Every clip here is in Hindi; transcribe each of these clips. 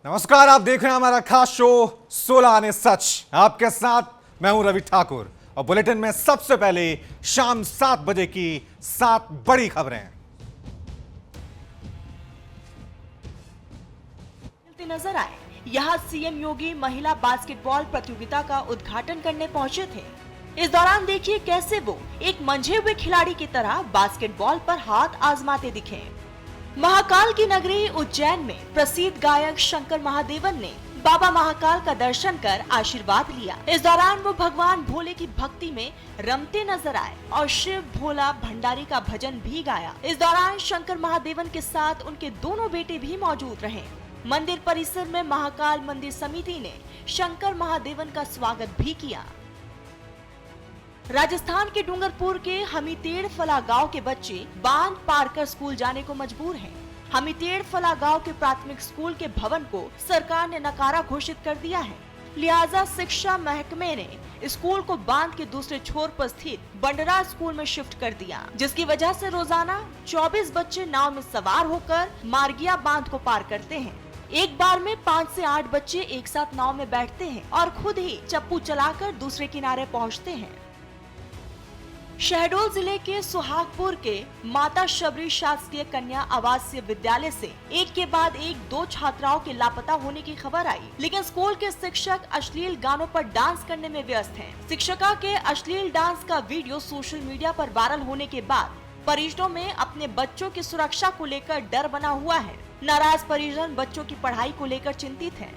नमस्कार, आप देख रहे हैं हमारा खास शो 16 आने सच। आपके साथ मैं हूं रवि ठाकुर और बुलेटिन में सबसे पहले शाम 7 बजे की 7 बड़ी खबरें। नजर आए। यहाँ सीएम योगी महिला बास्केटबॉल प्रतियोगिता का उद्घाटन करने पहुंचे थे। इस दौरान देखिए कैसे वो एक मंझे हुए खिलाड़ी की तरह बास्केटबॉल पर हाथ आजमाते दिखे। महाकाल की नगरी उज्जैन में प्रसिद्ध गायक शंकर महादेवन ने बाबा महाकाल का दर्शन कर आशीर्वाद लिया। इस दौरान वो भगवान भोले की भक्ति में रमते नजर आए और शिव भोला भंडारी का भजन भी गाया। इस दौरान शंकर महादेवन के साथ उनके दोनों बेटे भी मौजूद रहे। मंदिर परिसर में महाकाल मंदिर समिति ने शंकर महादेवन का स्वागत भी किया। राजस्थान के डूंगरपुर के हमीतेड़ फला गांव के बच्चे बांध पार कर स्कूल जाने को मजबूर हैं। हमीतेड़ फला गांव के प्राथमिक स्कूल के भवन को सरकार ने नकारा घोषित कर दिया है। लिहाजा शिक्षा महकमे ने स्कूल को बांध के दूसरे छोर पर स्थित बंडरा स्कूल में शिफ्ट कर दिया, जिसकी वजह से रोजाना 24 बच्चे नाव में सवार होकर मार्गिया बांध को पार करते हैं। एक बार में 5 से 8 बच्चे एक साथ नाव में बैठते हैं और खुद ही चप्पू चलाकर दूसरे किनारे पहुंचते हैं। शहडोल जिले के सुहागपुर के माता शबरी शासकीय कन्या आवासीय विद्यालय से एक के बाद एक 2 छात्राओं के लापता होने की खबर आई, लेकिन स्कूल के शिक्षक अश्लील गानों पर डांस करने में व्यस्त हैं। शिक्षिका के अश्लील डांस का वीडियो सोशल मीडिया पर वायरल होने के बाद परिजनों में अपने बच्चों की सुरक्षा को लेकर डर बना हुआ है। नाराज परिजन बच्चों की पढ़ाई को लेकर चिंतित हैं।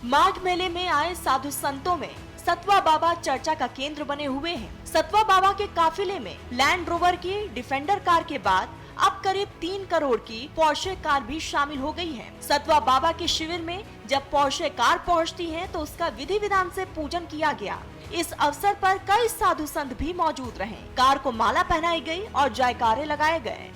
माघ मेले में आए साधु संतों में सतवा बाबा चर्चा का केंद्र बने हुए हैं। सतवा बाबा के काफिले में लैंड रोवर की डिफेंडर कार के बाद अब करीब 3 करोड़ की पोर्शे कार भी शामिल हो गई है। सतवा बाबा के शिविर में जब पोर्शे कार पहुंचती है तो उसका विधि विधान से पूजन किया गया। इस अवसर पर कई साधु संत भी मौजूद रहे। कार को माला पहनाई गई और जयकारे लगाए गए।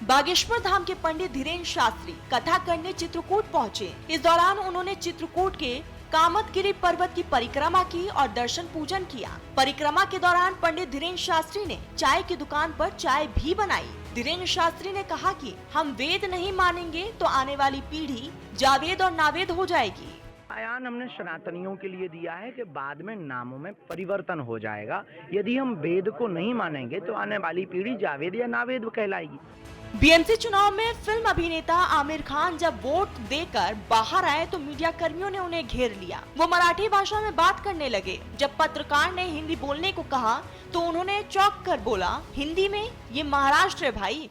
बागेश्वर धाम के पंडित धीरेन्द्र शास्त्री कथा करने चित्रकूट पहुँचे। इस दौरान उन्होंने चित्रकूट के कामतगिरी पर्वत की परिक्रमा की और दर्शन पूजन किया। परिक्रमा के दौरान पंडित धीरेन्द्र शास्त्री ने चाय की दुकान पर चाय भी बनाई। धीरेन्द्र शास्त्री ने कहा कि हम वेद नहीं मानेंगे तो आने वाली पीढ़ी जावेद और नावेद हो जाएगी। बयान हमने सनातनियों के लिए दिया है कि बाद में नामों में परिवर्तन हो जाएगा। यदि हम वेद को नहीं मानेंगे तो आने वाली पीढ़ी जावेद या नावेद कहलाएगी। बीएमसी चुनाव में फिल्म अभिनेता आमिर खान जब वोट देकर बाहर आए तो मीडिया कर्मियों ने उन्हें घेर लिया। वो मराठी भाषा में बात करने लगे। जब पत्रकार ने हिंदी बोलने को कहा तो उन्होंने चौंक कर बोला, हिंदी में, ये महाराष्ट्र है भाई।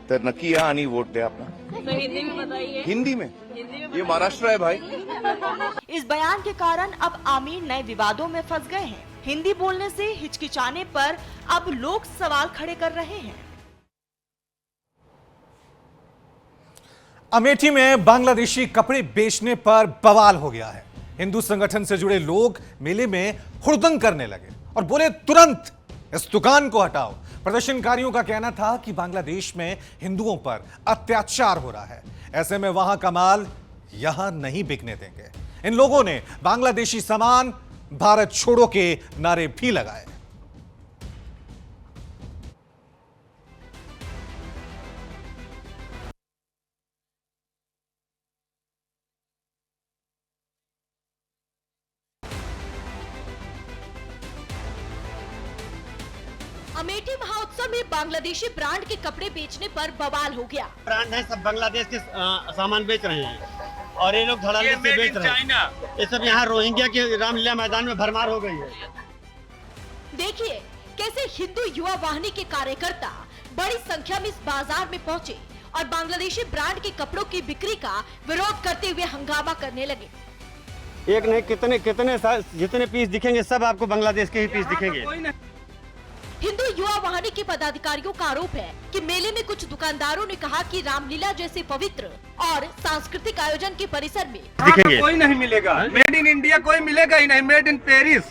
तर नक्की या आणि वोट द्या अपना। तो हिंदी में बताइए। हिंदी में ये महाराष्ट्र है भाई। इस बयान के कारण अब आमिर नए विवादों में फंस गए हैं। हिंदी बोलने से हिचकिचाने पर अब लोग सवाल खड़े कर रहे हैं। अमेठी में बांग्लादेशी कपड़े बेचने पर बवाल हो गया है। हिंदू संगठन से जुड़े लोग मेले में हुड़दंग करने लगे और बोले तुरंत इस दुकान को हटाओ। प्रदर्शनकारियों का कहना था कि बांग्लादेश में हिंदुओं पर अत्याचार हो रहा है, ऐसे में वहां का माल यहां नहीं बिकने देंगे। इन लोगों ने बांग्लादेशी सामान भारत छोड़ो के नारे भी लगाए। अमेठी महोत्सव में बांग्लादेशी ब्रांड के कपड़े बेचने पर बवाल हो गया। ब्रांड है, सब बांग्लादेश के सामान बेच रहे हैं और ये लोग धड़ल्ले से बेच रहे हैं। ये सब यहाँ रोहिंग्या के रामलीला मैदान में भरमार हो गई है। देखिए कैसे हिंदू युवा वाहिनी के कार्यकर्ता बड़ी संख्या में इस बाजार में पहुंचे और बांग्लादेशी ब्रांड के कपड़ों की बिक्री का विरोध करते हुए हंगामा करने लगे। एक नहीं कितने जितने पीस दिखेंगे सब आपको बांग्लादेश के ही पीस दिखेंगे। हिंदू युवा वाहिनी के पदाधिकारियों का आरोप है कि मेले में कुछ दुकानदारों ने कहा कि रामलीला जैसे पवित्र और सांस्कृतिक आयोजन के परिसर में दिखेंगे। कोई नहीं मिलेगा। मेड इन इंडिया कोई मिलेगा ही नहीं, मेड इन पेरिस।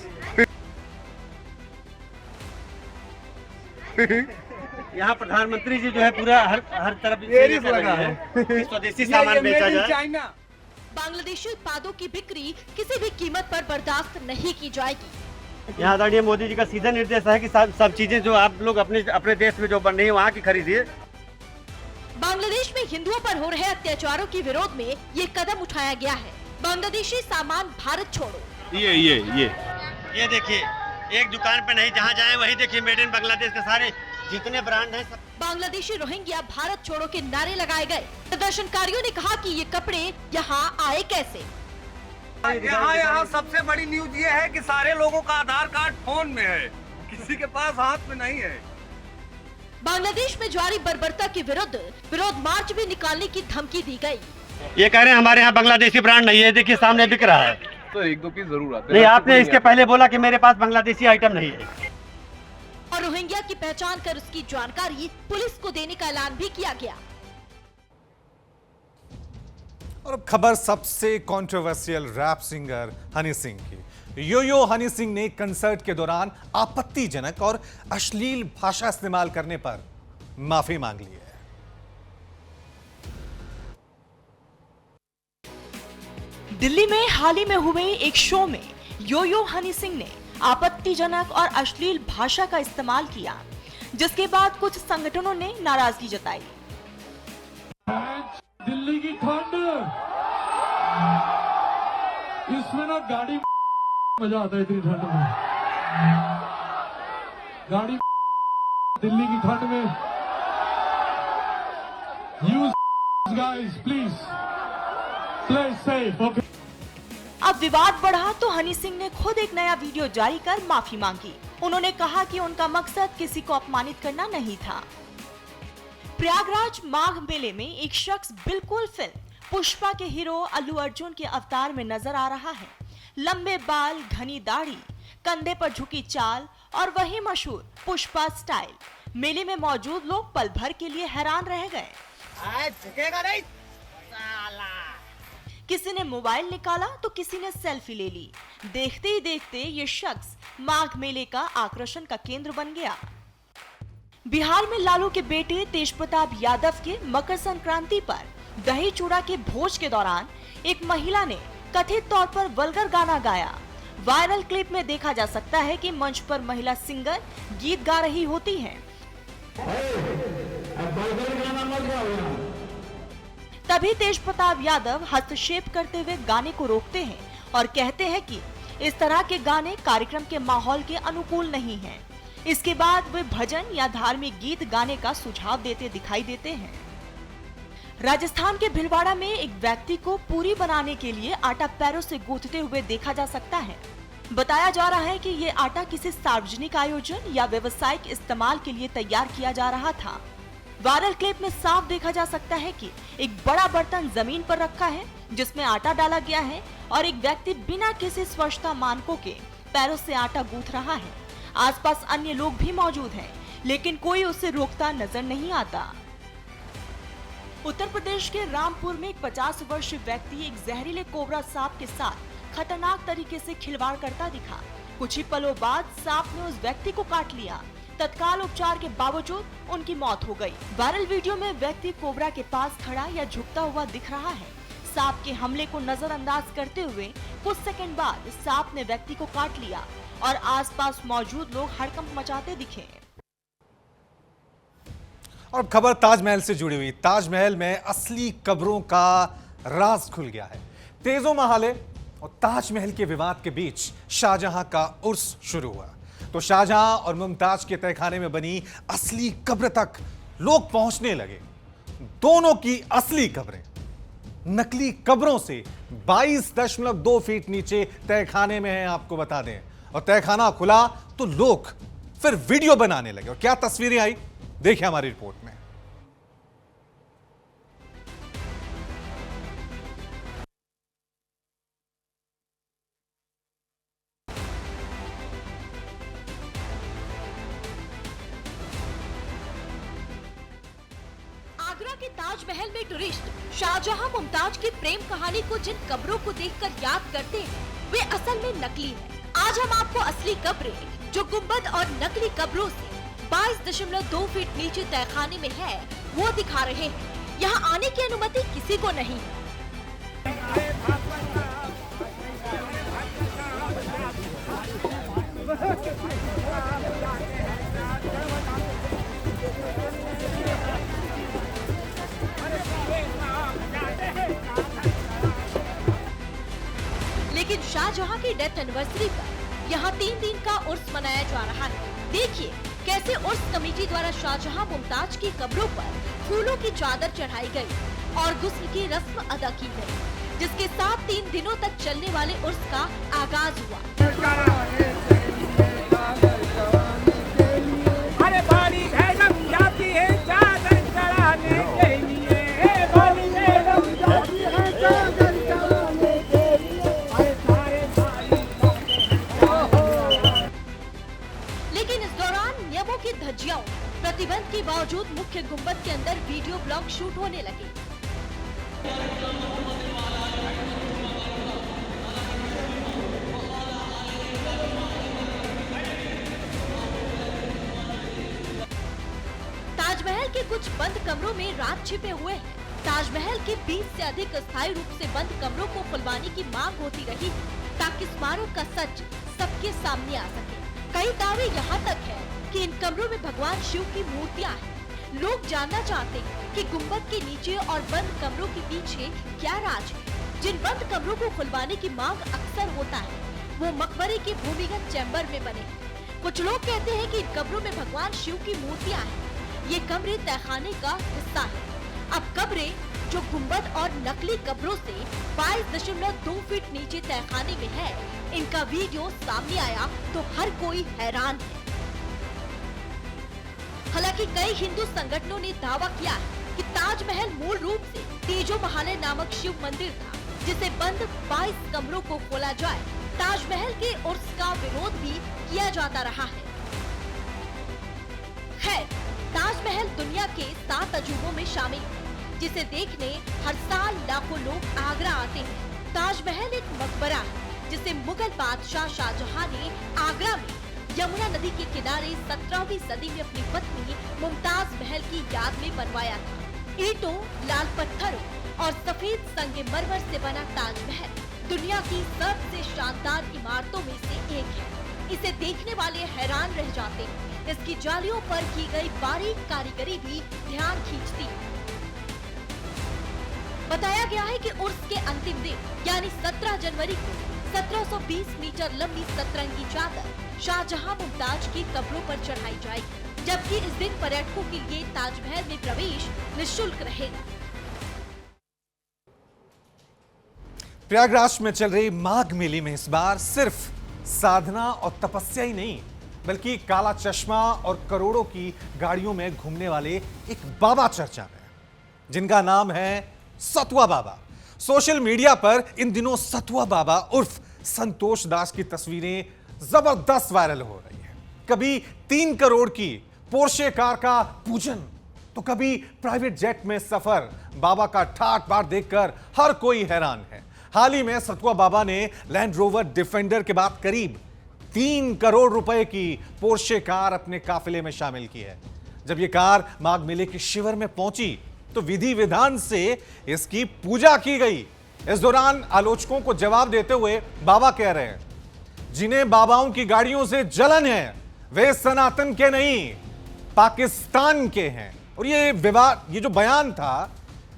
यहाँ प्रधानमंत्री जी जो है पूरा हर तरफ पेरिस लगा है। स्वदेशी सामान बेचा जाए। बांग्लादेशी उत्पादों की बिक्री किसी भी कीमत पर बर्दाश्त नहीं की जाएगी। यहाँ आदरणीय मोदी जी का सीधा निर्देश है कि सब चीजें जो आप लोग अपने देश में जो बन रही है वहाँ की खरीदिए। बांग्लादेश में हिंदुओं पर हो रहे अत्याचारों के विरोध में ये कदम उठाया गया है। बांग्लादेशी सामान भारत छोड़ो। ये देखिए, एक दुकान पे नहीं, जहाँ जाए वही देखिए मेड इन बांग्लादेश के सारे जितने ब्रांड हैं सब। बांग्लादेशी रोहिंग्या भारत छोड़ो के नारे लगाए गए। प्रदर्शनकारियों ने कहा कि ये कपड़े यहाँ आए कैसे। यहाँ सबसे बड़ी न्यूज ये है कि सारे लोगों का आधार कार्ड फोन में है, किसी के पास हाथ में नहीं है। बांग्लादेश में जारी बर्बरता के विरोध मार्च भी निकालने की धमकी दी गई। ये कह रहे हैं हमारे यहाँ बांग्लादेशी ब्रांड नहीं है, देखिए सामने बिक रहा है। तो एक दो पीस जरूर आते हैं। नहीं, आपने इसके पहले बोला कि मेरे पास बांग्लादेशी आइटम नहीं है। और रोहिंग्या की पहचान कर उसकी जानकारी पुलिस को देने का ऐलान भी किया गया। और अब खबर सबसे controversial rap singer Honey Singh की। यो हनी सिंह ने कंसर्ट के दौरान आपत्तिजनक और अश्लील भाषा इस्तेमाल करने पर माफी मांग ली है। दिल्ली में हाल ही में हुए एक शो में यो हनी सिंह ने आपत्तिजनक और अश्लील भाषा का इस्तेमाल किया, जिसके बाद कुछ संगठनों ने नाराजगी जताई। दिल्ली की ठंड, इसमें ना गाड़ी मजा आता है इतनी ठंड में। गाड़ी दिल्ली की ठंड में। You guys please play safe, okay? अब विवाद बढ़ा तो हनी सिंह ने खुद एक नया वीडियो जारी कर माफी मांगी। उन्होंने कहा कि उनका मकसद किसी को अपमानित करना नहीं था। प्रयागराज माघ मेले में एक शख्स बिल्कुल फिल्म पुष्पा के हीरो अल्लू अर्जुन के अवतार में नजर आ रहा है। लंबे बाल, घनी दाढ़ी, कंधे पर झुकी चाल और वही मशहूर पुष्पा स्टाइल। मेले में मौजूद लोग पल भर के लिए हैरान रह गए। किसी ने मोबाइल निकाला तो किसी ने सेल्फी ले ली। देखते ही देखते ये शख्स माघ मेले का आकर्षण का केंद्र बन गया। बिहार में लालू के बेटे तेजप्रताप यादव के मकर संक्रांति पर दही चूड़ा के भोज के दौरान एक महिला ने कथित तौर पर वल्गर गाना गाया। वायरल क्लिप में देखा जा सकता है कि मंच पर महिला सिंगर गीत गा रही होती है। तभी तेजप्रताप यादव हस्तक्षेप करते हुए गाने को रोकते हैं और कहते हैं कि इस तरह के गाने कार्यक्रम के माहौल के अनुकूल नहीं हैं। इसके बाद वे भजन या धार्मिक गीत गाने का सुझाव देते दिखाई देते हैं। राजस्थान के भिलवाड़ा में एक व्यक्ति को पूरी बनाने के लिए आटा पैरों से गूंथते हुए देखा जा सकता है। बताया जा रहा है कि ये आटा किसी सार्वजनिक आयोजन या व्यावसायिक इस्तेमाल के लिए तैयार किया जा रहा था। वायरल क्लिप में साफ देखा जा सकता है कि एक बड़ा बर्तन जमीन पर रखा है जिसमें आटा डाला गया है और एक व्यक्ति बिना किसी स्वच्छता मानकों के पैरों से आटा गूंथ रहा है। आसपास अन्य लोग भी मौजूद हैं, लेकिन कोई उसे रोकता नजर नहीं आता। उत्तर प्रदेश के रामपुर में एक 50 वर्षीय व्यक्ति एक जहरीले कोबरा सांप के साथ खतरनाक तरीके से खिलवाड़ करता दिखा। कुछ ही पलों बाद सांप ने उस व्यक्ति को काट लिया। तत्काल उपचार के बावजूद उनकी मौत हो गई। वायरल वीडियो में व्यक्ति कोबरा के पास खड़ा या झुकता हुआ दिख रहा है। सांप के हमले को नजरअंदाज करते हुए कुछ सेकंड बाद सांप ने व्यक्ति को काट लिया और आसपास मौजूद लोग हड़कंप मचाते दिखे। और अब खबर ताजमहल से जुड़ी हुई। ताजमहल में असली कब्रों का राज खुल गया है। तेजो महाले और ताजमहल के विवाद के बीच शाहजहां का उर्स शुरू हुआ तो शाहजहां और मुमताज के तहखाने में बनी असली कब्र तक लोग पहुंचने लगे। दोनों की असली कब्रें नकली कब्रों से 22.2 फीट नीचे तहखाने में हैं, आपको बता दें। और तहखाना खुला तो लोग फिर वीडियो बनाने लगे। और क्या तस्वीरें आई, देखिए हमारी रिपोर्ट में। आगरा के ताजमहल में टूरिस्ट शाहजहां मुमताज की प्रेम कहानी को जिन कब्रों को देखकर याद करते हैं, वे असल में नकली है। आज हम आपको असली कब्रें जो गुंबद और नकली कब्रों से 22.2 फीट नीचे तहखाने में है, वो दिखा रहे हैं। यहाँ आने की अनुमति किसी को नहीं है। शाहजहां की डेथ एनिवर्सरी पर यहाँ 3 दिन का उर्स मनाया जा रहा है। देखिए कैसे उर्स कमेटी द्वारा शाहजहां मुमताज की कब्रों पर फूलों की चादर चढ़ाई गई और गुस्ल की रस्म अदा की गई, जिसके साथ 3 दिनों तक चलने वाले उर्स का आगाज हुआ। लेकिन इस दौरान नियमों की धज्जियां प्रतिबंध के बावजूद मुख्य गुंबद के अंदर वीडियो ब्लॉग शूट होने लगे। ताजमहल के कुछ बंद कमरों में राज छिपे हुए हैं। ताजमहल के 20 से अधिक अस्थायी रूप से बंद कमरों को खुलवाने की मांग होती रही ताकि स्मारक का सच सबके सामने आ सके। कई दावे यहाँ तक है कि इन कमरों में भगवान शिव की मूर्तियाँ हैं। लोग जानना चाहते हैं कि गुंबद के नीचे और बंद कमरों के पीछे क्या राज है। जिन बंद कमरों को खुलवाने की मांग अक्सर होता है वो मकबरे के भूमिगत चैम्बर में बने हैं। कुछ लोग कहते हैं कि इन कमरों में भगवान शिव की मूर्तियाँ हैं। ये कमरे तहखाने का हिस्सा है। अब कब्रें जो गुंबद और नकली कब्रों से 22.2 फीट नीचे तहखाने में है, इनका वीडियो सामने आया तो हर कोई हैरान है। हालांकि कई हिंदू संगठनों ने दावा किया है कि ताजमहल मूल रूप से तीजो महालय नामक शिव मंदिर था, जिसे बंद 22 कमरों को खोला जाए। ताजमहल के उर्स का विरोध भी किया जाता रहा है। खैर, ताजमहल दुनिया के 7 अजूबों में शामिल है, जिसे देखने हर साल लाखों लोग आगरा आते हैं। ताजमहल एक मकबरा है जिसे मुगल बादशाह शाहजहां ने आगरा में यमुना नदी के किनारे 17वीं सदी में अपनी पत्नी मुमताज महल की याद में बनवाया था। ईंटों, लाल पत्थरों और सफेद संगमरमर से बना ताजमहल दुनिया की सबसे शानदार इमारतों में से एक है। इसे देखने वाले हैरान रह जाते हैं। इसकी जालियों पर की गई बारीक कारीगरी भी ध्यान खींचती है। बताया गया है कि उर्स के अंतिम दिन यानी 17 जनवरी को 1720 मीटर लंबी सतरंगी चादर शाहजहां मुमताज की कब्रों पर चढ़ाई जाएगी, जबकि इस दिन पर्यटकों के लिए ताजमहल में प्रवेश निःशुल्क रहेगा। प्रयागराज में चल रही माघ मेले में इस बार सिर्फ साधना और तपस्या ही नहीं, बल्कि काला चश्मा और करोड़ों की गाड़ियों में घूमने वाले एक बाबा चर्चा में, जिनका नाम है सतुआ बाबा। सोशल मीडिया पर इन दिनों सतुआ बाबा उर्फ संतोष दास की तस्वीरें जबरदस्त वायरल हो रही है। कभी 3 करोड़ की पोर्शे कार का पूजन, तो कभी प्राइवेट जेट में सफर। बाबा का ठाट बाट देखकर हर कोई हैरान है। हाल ही में सतुआ बाबा ने लैंड रोवर डिफेंडर के बाद करीब 3 करोड़ रुपए की पोर्शे कार अपने काफिले में शामिल की है। जब यह कार माघ मेले के शिविर में पहुंची तो विधि विधान से इसकी पूजा की गई। इस दौरान आलोचकों को जवाब देते हुए बाबा कह रहे हैं, जिन्हें बाबाओं की गाड़ियों से जलन है वे सनातन के नहीं पाकिस्तान के हैं। और ये विवाद, ये जो बयान था,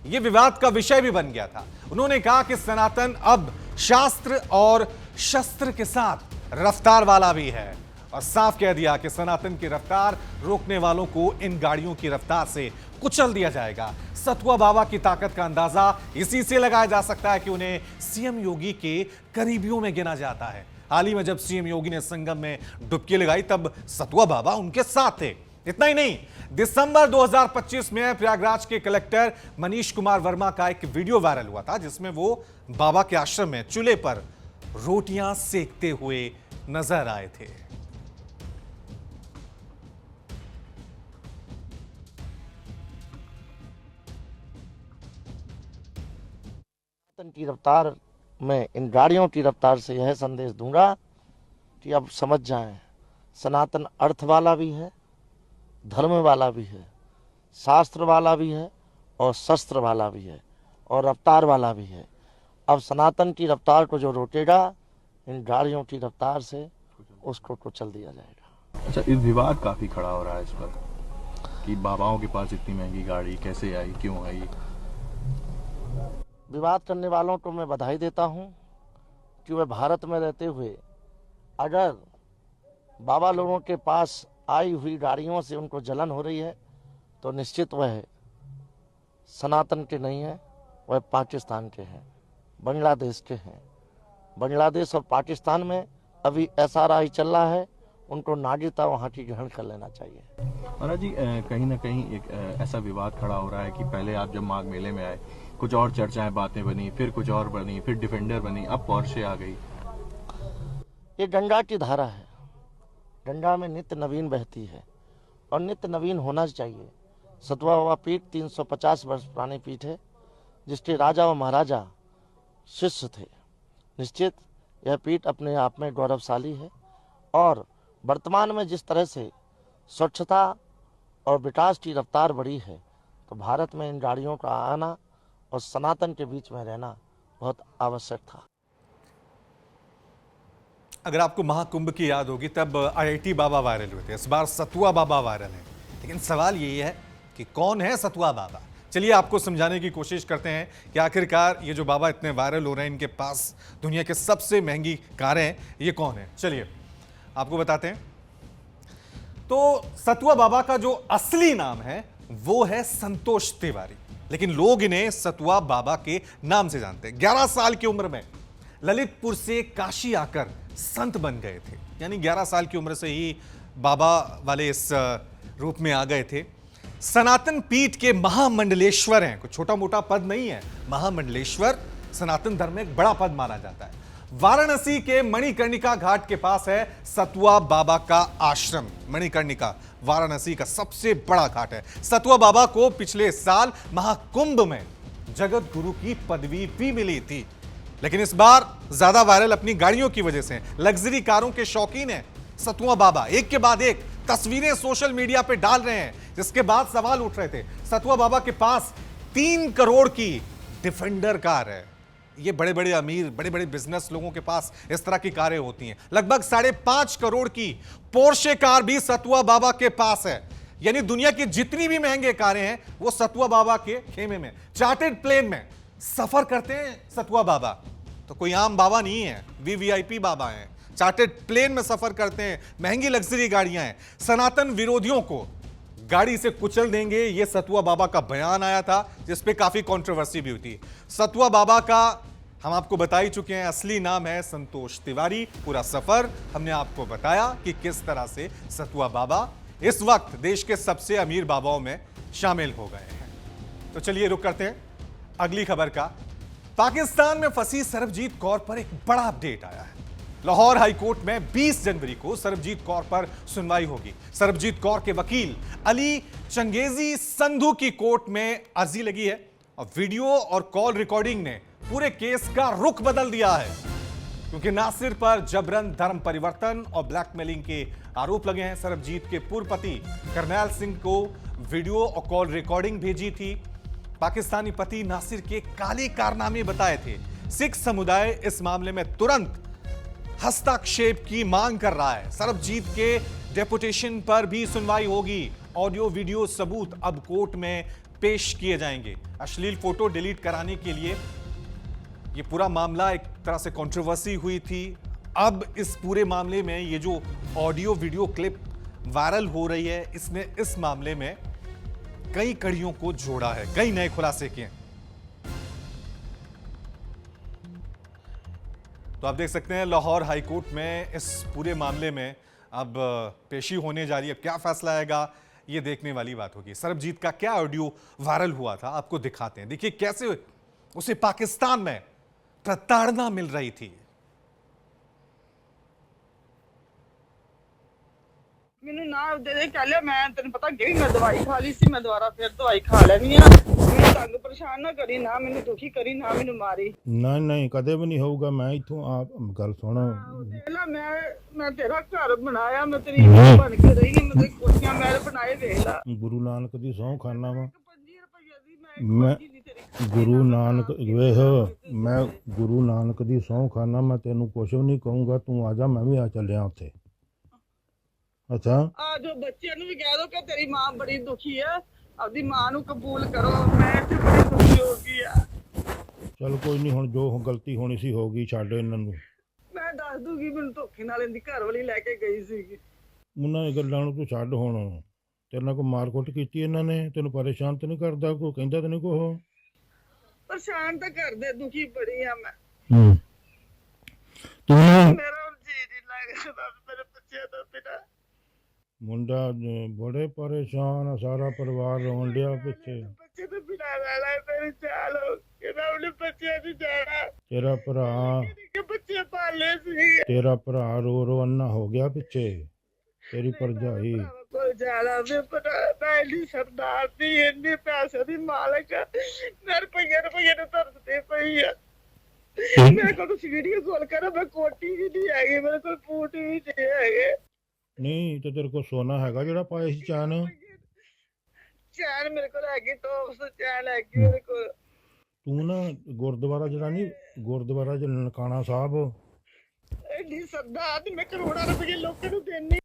ये विवाद का विषय भी बन गया था। उन्होंने कहा कि सनातन अब शास्त्र और शस्त्र के साथ रफ्तार वाला भी है, और साफ कह दिया कि सनातन की रफ्तार रोकने वालों को इन गाड़ियों की रफ्तार से कुचल दिया जाएगा। सतुआ बाबा की ताकत का अंदाजा इसी से लगाया जा सकता है कि उन्हें सीएम योगी के करीबियों में गिना जाता है। हाल ही में जब सीएम योगी ने संगम में डुबकी लगाई तब सतुआ बाबा उनके साथ थे। इतना ही नहीं, दिसंबर 2025 में प्रयागराज के कलेक्टर मनीष कुमार वर्मा का एक वीडियो वायरल हुआ था, जिसमें वो बाबा के आश्रम में चूल्हे पर रोटियां सेकते हुए नजर आए थे। की रफ्तार में इन गाड़ियों की रफ्तार से यह संदेश दूंगा कि अब समझ जाएं, सनातन अर्थ वाला भी है, धर्म वाला भी है, शास्त्र वाला भी है और शस्त्र वाला भी है और रफ्तार वाला भी है। अब सनातन की रफ्तार को जो रोकेगा इन गाड़ियों की रफ्तार से उसको कुचल दिया जाएगा। अच्छा, इस विवाद काफी खड़ा हो रहा है इस पर कि बाबाओं के पास इतनी महंगी गाड़ी कैसे आई, क्यों आई? विवाद करने वालों को मैं बधाई देता हूं कि वह भारत में रहते हुए अगर बाबा लोगों के पास आई हुई गाड़ियों से उनको जलन हो रही है तो निश्चित वह सनातन के नहीं है, वह पाकिस्तान के हैं, बांग्लादेश के हैं। बांग्लादेश और पाकिस्तान में अभी SRI चल रहा है, उनको नागरिकता वहाँ की ग्रहण कर लेना चाहिए। महाराज जी, कहीं ना कहीं एक ऐसा विवाद खड़ा हो रहा है कि पहले आप जब माघ मेले में आए कुछ और चर्चाएं बातें बनी, फिर कुछ और बनी, फिर डिफेंडर बनी, अब पोर्शे आ गई। ये गंगा की धारा है, गंगा में नित्य नवीन बहती है और नित्य नवीन होना चाहिए। सतुआ बाबा पीठ 350 वर्ष पुरानी पीठ है, जिसके राजा व महाराजा शिष्य थे। निश्चित यह पीठ अपने आप में गौरवशाली है और वर्तमान में जिस तरह से स्वच्छता और विकास की रफ्तार बढ़ी है, तो भारत में इन गाड़ियों का आना और सनातन के बीच में रहना बहुत आवश्यक था। अगर आपको महाकुंभ की याद होगी तब IIT बाबा वायरल हुए थे, इस बार सतुआ बाबा वायरल है। लेकिन सवाल यही है कि कौन है सतुआ बाबा। चलिए आपको समझाने की कोशिश करते हैं कि आखिरकार ये जो बाबा इतने वायरल हो रहे हैं, इनके पास दुनिया के सबसे महंगी कारें हैं, ये कौन है। चलिए आपको बताते हैं। तो सतुआ बाबा का जो असली नाम है वो है संतोष तिवारी, लेकिन लोग इन्हें सतुआ बाबा के नाम से जानते हैं। 11 साल की उम्र में ललितपुर से काशी आकर संत बन गए थे, यानी 11 साल की उम्र से ही बाबा वाले इस रूप में आ गए थे। सनातन पीठ के महामंडलेश्वर हैं, कोई छोटा मोटा पद नहीं है। महामंडलेश्वर सनातन धर्म में एक बड़ा पद माना जाता है। वाराणसी के मणिकर्णिका घाट के पास है सतुआ बाबा का आश्रम। मणिकर्णिका वाराणसी का सबसे बड़ा घाट है। सतुआ बाबा को पिछले साल महाकुंभ में जगत गुरु की पदवी भी मिली थी, लेकिन इस बार ज्यादा वायरल अपनी गाड़ियों की वजह से। लग्जरी कारों के शौकीन हैं सतुआ बाबा, एक के बाद एक तस्वीरें सोशल मीडिया पे डाल रहे हैं, जिसके बाद सवाल उठ रहे थे। सतुआ बाबा के पास 3 करोड़ की डिफेंडर कार है। ये बड़े बड़े अमीर, बड़े बड़े बिजनेस लोगों के पास इस तरह की कारें होती हैं। लगभग 5.5 करोड़ की पोर्शे कार भी सतुआ बाबा के पास है। यानी दुनिया की जितनी भी महंगे कारें हैं वो सतुआ बाबा के खेमे में। चार्टर्ड प्लेन में सफर करते हैं सतुआ बाबा, तो कोई आम बाबा नहीं है, VVIP बाबा हैं। चार्टर्ड प्लेन में सफर करते हैं, महंगी लग्जरी गाड़ियां हैं। सनातन विरोधियों को गाड़ी से कुचल देंगे, यह सतुआ बाबा का बयान आया था, जिसपे काफी कंट्रोवर्सी भी हुई थी। सतुआ बाबा का हम आपको बता ही चुके हैं, असली नाम है संतोष तिवारी। पूरा सफर हमने आपको बताया कि किस तरह से सतुआ बाबा इस वक्त देश के सबसे अमीर बाबाओं में शामिल हो गए हैं। तो चलिए रुक करते हैं अगली खबर का। पाकिस्तान में फंसी सरबजीत कौर पर एक बड़ा अपडेट आया है। लाहौर हाईकोर्ट में 20 जनवरी को सरबजीत कौर पर सुनवाई होगी। सरबजीत कौर के वकील अली चंगेजी संधू की कोर्ट में अर्जी लगी है और वीडियो और कॉल रिकॉर्डिंग ने पूरे केस का रुख बदल दिया है, क्योंकि नासिर पर जबरन धर्म परिवर्तन और ब्लैकमेलिंग के आरोप लगे हैं। सरबजीत के पूर्व पति करनैल सिंह को वीडियो और कॉल रिकॉर्डिंग भेजी थी। पाकिस्तानी पति नासिर के काले कारनामे बताए थे। सिख समुदाय इस मामले में तुरंत हस्तक्षेप की मांग कर रहा है। सरबजीत के डेपुटेशन पर भी सुनवाई होगी। ऑडियो वीडियो सबूत अब कोर्ट में पेश किए जाएंगे। अश्लील फोटो डिलीट कराने के लिए यह पूरा मामला एक तरह से कंट्रोवर्सी हुई थी। अब इस पूरे मामले में ये जो ऑडियो वीडियो क्लिप वायरल हो रही है, इसने इस मामले में कई कड़ियों को जोड़ा है, कई नए खुलासे किए। तो आप देख सकते हैं लाहौर हाईकोर्ट में इस पूरे मामले में अब पेशी होने जा रही है। क्या फैसला आएगा ये देखने वाली बात होगी। सरबजीत का क्या ऑडियो वायरल हुआ था आपको दिखाते हैं। देखिए कैसे उसे पाकिस्तान में प्रताड़ना मिल रही थी। ਮੈਨੂੰ ਨਾ ਦੇ ਦੇ ਕਹਿ ਲਿਆ ਮੈਂ ਤੈਨੂੰ ਪਤਾ ਕਿ ਮੈਂ ਦਵਾਈ ਖਾ ਲਈ ਸੀ ਮੈਂ ਦੁਬਾਰਾ ਫਿਰ ਦਵਾਈ ਖਾ ਲੈਣੀ ਆ ਮੈਨੂੰ ਤੰਗ ਪਰੇਸ਼ਾਨ ਨਾ ਕਰੀ ਨਾ ਮੈਨੂੰ ਦੁਖੀ ਕਰੀ ਨਾ ਮੈਨੂੰ ਮਾਰੀ ਨਹੀਂ ਨਹੀਂ ਕਦੇ ਵੀ ਨਹੀਂ ਹੋਊਗਾ ਮੈਂ ਇਥੋਂ ਆਪ ਗੱਲ ਸੁਣ ਦੇਖ ਲੈ ਮੈਂ ਤੇਰਾ ਘਰ ਬਣਾਇਆ ਮੈਂ ਤੇਰੀ ਬਣ ਕੇ ਰਹੀ ਮੈਂ ਤੇਰੀ ਕੋਠੀਆਂ ਮਹਿਲ ਬਣਾਏ ਵੇਖ ਲੈ ਗੁਰੂ ਨਾਨਕ ਦੀ ਸਹੁੰ ਖਾਨਾ ਵਾ ਮੈਂ ਗੁਰੂ ਨਾਨਕ ਵੇਖ ਮੈਂ ਗੁਰੂ ਨਾਨਕ ਦੀ ਸਹੁੰ ਖਾਨਾ ਮੈਂ ਤੈਨੂੰ ਕੁਛ ਵੀ ਨਹੀਂ ਕਹੂੰਗਾ ਤੂੰ ਆ ਜਾ ਮੈਂ ਵੀ ਆ ਚੱਲਿਆ ਉੱਥੇ अच्छा जो बच्चे भी कह दो कि तेरी मां बड़ी दुखी है अपनी मां नू कबूल करो मैं बड़ी दुखी हो गई है चल कोई नहीं हुण जो गलती होनी सी होगी छड्ड इन्हां नू ਦੂਗੀ ਮੈਨੂੰ ਧੋਖੇ ਨਾਲ ਇਹਦੀ ਘਰ ਵਾਲੀ ਲੈ ਕੇ ਗਈ ਸੀਗੀ। ਉਹਨਾਂ ਦੀ ਗੱਲਾਂ ਨੂੰ ਤੂੰ ਛੱਡ ਹੁਣ। ਤੇਰੇ ਨਾਲ ਕੋਈ ਮਾਰਕੁੱਟ ਕੀਤੀ ਇਹਨਾਂ ਨੇ? ਤੈਨੂੰ ਪਰੇਸ਼ਾਨ ਤਾਂ ਨਹੀਂ ਕਰਦਾ? ਕੋਈ ਕਹਿੰਦਾ ਤਾਂ ਨਹੀਂ ਕੁਛ? ਪਰੇਸ਼ਾਨ ਤਾਂ ਕਰਦੇ, ਦੁਖੀ ਬੜੀ ਆ ਮੈਂ। ਤੂੰ ਨਾ ਮੇਰਾ ਹੁਣ ਜੀ ਨਹੀਂ ਲੱਗਦਾ ਮੇਰੇ ਬੱਚਿਆਂ ਤੋਂ ਬਿਨਾਂ। ਮੁੰਡਾ ਬੜੇ ਪਰੇਸ਼ਾਨ ਆ, ਸਾਰਾ ਪਰਿਵਾਰ ਰੋਣ ਡਿਆ ਪਿੱਛੇ। ਬੱਚੇ ਤੋਂ ਬਿਨਾਂ ਰਹਿਣਾ ਮੇਰੇ ਚਾਲ ਹੋ ਕੇ ਨਾ, ਉਹਨੇ ਬੱਚਿਆਂ ਦੀ ਜਾਣਾ। ਤੇਰਾ ਭਰਾ ਕਿ ਬੱਚੇ ਪਾਲੇ ਸੀ, ਤੇਰਾ ਭਰਾ ਰੋ ਰੋ ਅੰਨਾ ਹੋ ਗਿਆ ਪਿੱਛੇ। ਤੇਰੀ ਭਰਜਾਈ ਕੋਲ ਜਾਣਾ ਮੈਂ ਪਤਾ ਮੈਂ ਨਹੀਂ ਸਰਦਾਰ ਦੀ ਇੰਨੇ ਪੈਸੇ ਦੀ ਮਾਲਕ ਮੈਂ ਰੁਪਈਏ ਨੂੰ ਤਰਸਦੇ ਪਈ ਆ। ਮੇਰੇ ਕੋਲ ਤੁਸੀਂ ਵੀਡੀਓ ਕਾਲ ਕਰੋ, ਮੈਂ ਕੋਟੀ ਵੀ ਨਹੀਂ ਹੈਗੀ, ਮੇਰੇ ਕੋਲ ਬੂਟ ਵੀ ਨਹੀਂ ਹੈਗੇ। ਨਹੀਂ ਤੇ ਤੇਰੇ ਕੋਲ ਸੋਨਾ ਹੈਗਾ ਜਿਹੜਾ ਪਾਇਆ ਸੀ ਚੈਨ? ਚੈਨ ਮੇਰੇ ਕੋਲ ਹੈਗੀ, ਟੋਪਸ ਚੈਨ ਹੈਗੀ ਮੇਰੇ ਕੋਲ। ਤੂੰ ਨਾ ਗੁਰਦੁਆਰਾ ਜਿਹੜਾ ਨਹੀਂ, ਗੁਰਦੁਆਰਾ ਚ ਨਨਕਾਣਾ ਸਾਹਿਬ, ਇੰਨੀ ਸਰਦਾਰ ਦੀ ਮੈਂ ਕਰੋੜਾਂ रुपए लोगों को देनी।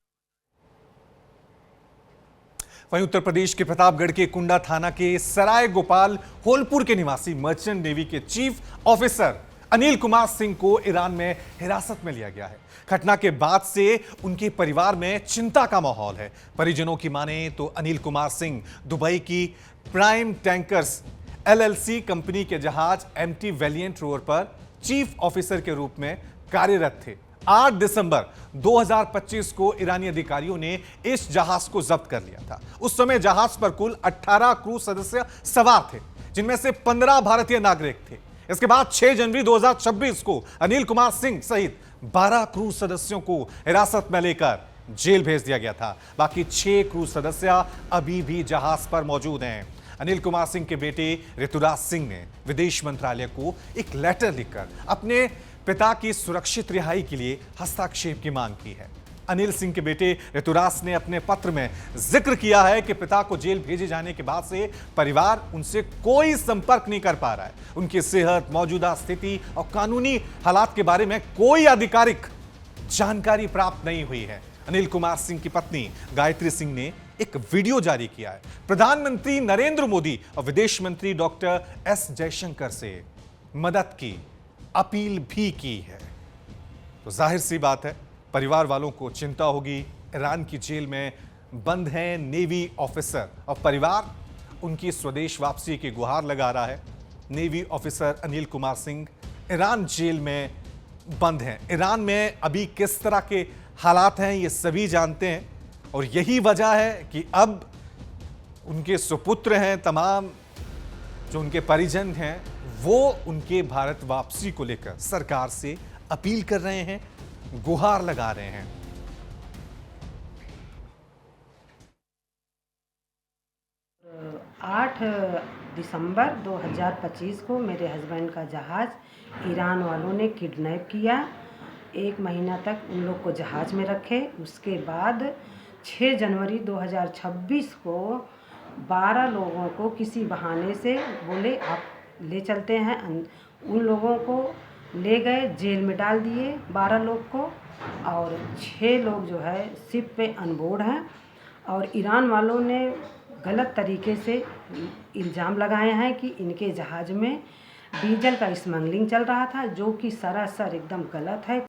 वहीं उत्तर प्रदेश के प्रतापगढ़ के कुंडा थाना के सराय गोपाल होलपुर के निवासी मर्चेंट नेवी के चीफ ऑफिसर अनिल कुमार सिंह को ईरान में हिरासत में लिया गया है। घटना के बाद से उनके परिवार में चिंता का माहौल है। परिजनों की माने तो अनिल कुमार सिंह दुबई की प्राइम टैंकर्स LLC कंपनी के जहाज MT वैलिएंट रोवर पर चीफ ऑफिसर के रूप में कार्यरत थे। 8 दिसंबर 2025 को ईरानी अधिकारियों ने इस जहाज को जब्त कर लिया था। उस समय जहाज पर कुल 18 क्रू सदस्य सवार थे, जिनमें से 15 भारतीय नागरिक थे। इसके बाद 6 जनवरी 2026 को अनिल कुमार सिंह सहित 12 क्रू सदस्यों को हिरासत में लेकर जेल भेज दिया गया था। बाकी 6 क्रू सदस्य अभी भी जहाज पर मौजूद हैं। अनिल कुमार सिंह के बेटे ऋतुराज सिंह ने विदेश मंत्रालय को एक लेटर लिखकर अपने पिता की सुरक्षित रिहाई के लिए हस्तक्षेप की मांग की है। अनिल सिंह के बेटे ऋतुराज ने अपने पत्र में जिक्र किया है कि पिता को जेल भेजे जाने के बाद से परिवार उनसे कोई संपर्क नहीं कर पा रहा है। उनकी सेहत, मौजूदा स्थिति और कानूनी हालात के बारे में कोई आधिकारिक जानकारी प्राप्त नहीं हुई है। अनिल कुमार सिंह की पत्नी गायत्री सिंह ने एक वीडियो जारी किया है। प्रधानमंत्री नरेंद्र मोदी और विदेश मंत्री डॉक्टर S जयशंकर से मदद की अपील भी की है। तो जाहिर सी बात है, परिवार वालों को चिंता होगी। ईरान की जेल में बंद हैं नेवी ऑफिसर और परिवार उनकी स्वदेश वापसी की गुहार लगा रहा है। Navy officer Anil Kumar Singh Iran jail में बंद हैं। ईरान में अभी किस तरह के हालात हैं ये सभी जानते हैं, और यही वजह है कि अब उनके सुपुत्र हैं, तमाम जो उनके परिजन हैं, वो उनके भारत वापसी को लेकर सरकार से अपील कर रहे हैं, गुहार लगा रहे हैं। आठ दिसंबर 2025 को मेरे हस्बैंड का जहाज़ ईरान वालों ने किडनैप किया। 1 महीना तक उन लोग को जहाज में रखे। उसके बाद 6 जनवरी 2026 को 12 लोगों को किसी बहाने से बोले आप ले चलते हैं। उन लोगों को ले गए, जेल में डाल दिए 12 लोग को, और 6 लोग जो है शिप पे अनबोर्ड हैं। और ईरान वालों ने गलत तरीके से इल्ज़ाम लगाए हैं कि इनके जहाज़ में डीजल का स्मगलिंग चल रहा था, जो कि सरासर एकदम गलत है।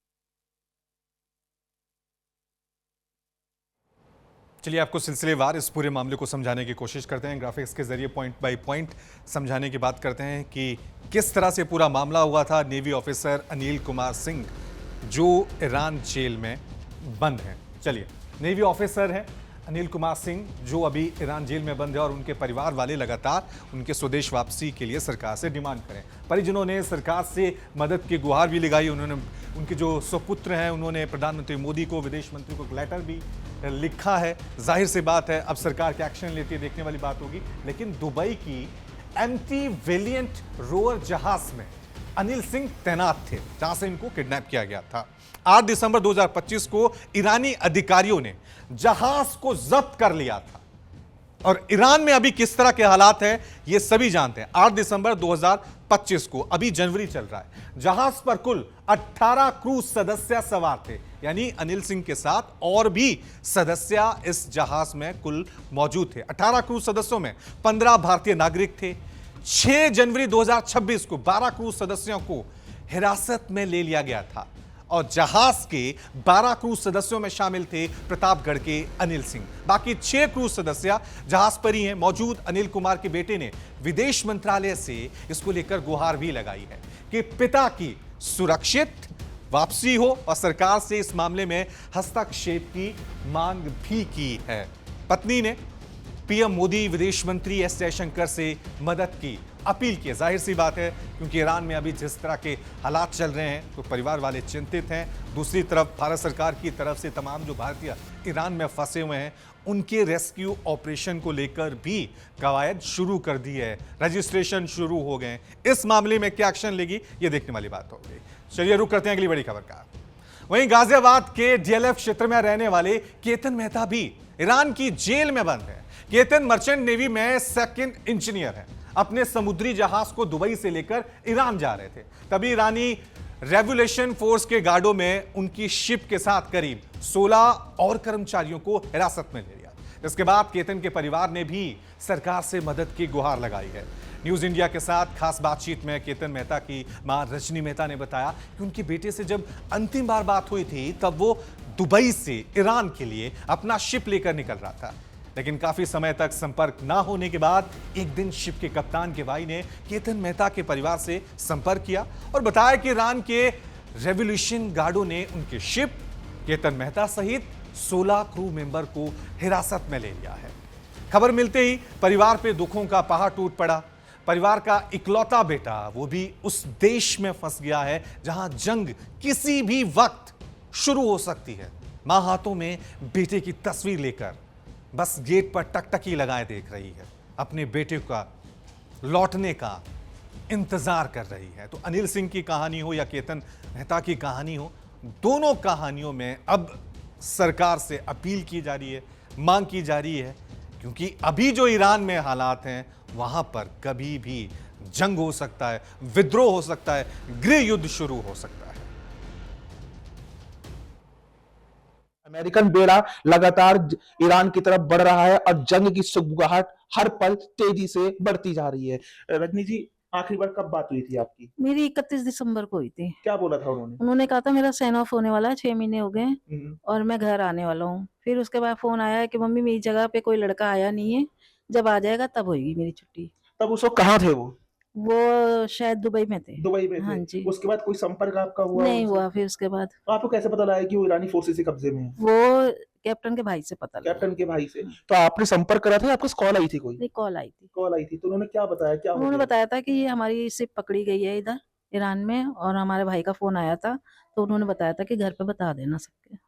चलिए आपको सिलसिलेवार इस पूरे मामले को समझाने की कोशिश करते हैं। ग्राफिक्स के जरिए पॉइंट बाय पॉइंट समझाने की बात करते हैं कि किस तरह से पूरा मामला हुआ था। नेवी ऑफिसर अनिल कुमार सिंह जो ईरान जेल में बंद हैं। चलिए, नेवी ऑफिसर हैं अनिल कुमार सिंह जो अभी ईरान जेल में बंद है, और उनके परिवार वाले लगातार उनके स्वदेश वापसी के लिए सरकार से डिमांड करें। परिजनों ने सरकार से मदद की गुहार भी लगाई। उन्होंने उनके जो सुपुत्र हैं उन्होंने प्रधानमंत्री मोदी को, विदेश मंत्री को लेटर भी लिखा है। जाहिर सी बात है अब सरकार क्या एक्शन लेती है देखने वाली बात होगी। लेकिन दुबई की MT वैलिएंट रोवर जहाज में अनिल सिंह तैनात थे, जहां से इनको किडनैप किया गया था। 8 दिसंबर 2025 को ईरानी अधिकारियों ने जहाज को जब्त कर लिया था, और ईरान में अभी किस तरह के हालात हैं ये सभी जानते हैं। 8 दिसंबर 2025 को, अभी जनवरी चल रहा है, जहाज पर कुल 18 क्रू सदस्य सवार थे, यानी अनिल सिंह के साथ और भी सदस्य इस जहाज में कुल मौजूद थे। 18 क्रू सदस्यों में 15 भारतीय नागरिक थे। 6 जनवरी 2026 को 12 क्रू सदस्यों को हिरासत में ले लिया गया था, और जहाज के 12 क्रू सदस्यों में शामिल थे प्रतापगढ़ के अनिल सिंह। बाकी 6 क्रू सदस्य जहाज पर ही हैं। मौजूद अनिल कुमार के बेटे ने विदेश मंत्रालय से इसको लेकर गुहार भी लगाई है कि पिता की सुरक्षित वापसी हो और सरकार से इस मामले में हस्तक्षेप की मांग भी की है। पत्नी ने पीएम मोदी, विदेश मंत्री एस जयशंकर से मदद की अपील की। जाहिर सी बात है, क्योंकि ईरान में अभी जिस तरह के हालात चल रहे हैं तो परिवार वाले चिंतित हैं। दूसरी तरफ भारत सरकार की तरफ से तमाम जो भारतीय ईरान में फंसे हुए हैं उनके रेस्क्यू ऑपरेशन को लेकर भी कवायद शुरू कर दी है, रजिस्ट्रेशन शुरू हो गए। इस मामले में क्या एक्शन लेगी, ये देखने वाली बात होगी। चलिए रुक करते हैं अगली बड़ी खबर का। वहीं गाजियाबाद के डीएलएफ क्षेत्र में रहने वाले केतन मेहता भी ईरान की जेल में बंद है। केतन मर्चेंट नेवी में सेकंड इंजीनियर है। अपने समुद्री जहाज को दुबई से लेकर ईरान जा रहे थे, तभी ईरानी रेवोल्यूशन फोर्स के गार्डों में उनकी शिप के साथ करीब 16 और कर्मचारियों को हिरासत में ले लिया। इसके बाद केतन के परिवार ने भी सरकार से मदद की गुहार लगाई है। न्यूज इंडिया के साथ खास बातचीत में केतन मेहता की मां रजनी मेहता ने बताया कि उनके बेटे से जब अंतिम बार बात हुई थी तब वो दुबई से ईरान के लिए अपना शिप लेकर निकल रहा था, लेकिन काफी समय तक संपर्क ना होने के बाद एक दिन शिप के कप्तान के भाई ने केतन मेहता के परिवार से संपर्क किया और बताया कि ईरान के रेवोल्यूशन गार्डों ने उनके शिप केतन मेहता सहित 16 क्रू मेंबर को हिरासत में ले लिया है। खबर मिलते ही परिवार पे दुखों का पहाड़ टूट पड़ा। परिवार का इकलौता बेटा वो भी उस देश में फंस गया है जहां जंग किसी भी वक्त शुरू हो सकती है। मां हाथों में बेटे की तस्वीर लेकर बस गेट पर टकटकी लगाए देख रही है, अपने बेटे का लौटने का इंतजार कर रही है। तो अनिल सिंह की कहानी हो या केतन मेहता की कहानी हो, दोनों कहानियों में अब सरकार से अपील की जा रही है, मांग की जा रही है, क्योंकि अभी जो ईरान में हालात हैं वहां पर कभी भी जंग हो सकता है, विद्रोह हो सकता है, गृह युद्ध शुरू हो सकता है। अमेरिकन बेड़ा लगातार ईरान की तरफ बढ़ रहा है और जंग की सुगबुगाहट हर पल तेजी से बढ़ती जा रही है। रजनी जी, आखिरी बार कब बात हुई थी आपकी? मेरी 31 दिसंबर को हुई थी। क्या बोला था उन्होंने? उन्होंने कहा था मेरा साइन ऑफ होने वाला है, 6 महीने हो गए और मैं घर आने वाला हूँ। फिर उसके बाद फोन आया है कि मम्मी मेरी जगह पे कोई लड़का आया नहीं है, जब आ जाएगा तब होगी मेरी छुट्टी। तब उस वक्त कहाँ थे वो शायद दुबई में थे। दुबई में थे? हाँ जी। उसके बाद कोई संपर्क आपका हुआ? नहीं हुआ। फिर उसके बाद आपको कैसे पता लगा कि वो ईरानी फोर्सेस के कब्जे में है? वो कैप्टन के भाई से पता लगा। कैप्टन के भाई से। तो आपने संपर्क करा था, आपको कॉल आई थी कोई? नहीं, कॉल आई थी। कॉल आई थी तो उन्होंने क्या बताया? क्या उन्होंने बताया था कि ये हमारी शिप पकड़ी गई है इधर ईरान में और हमारे भाई का फोन आया था, तो उन्होंने बताया था कि घर पे बता देना सबके।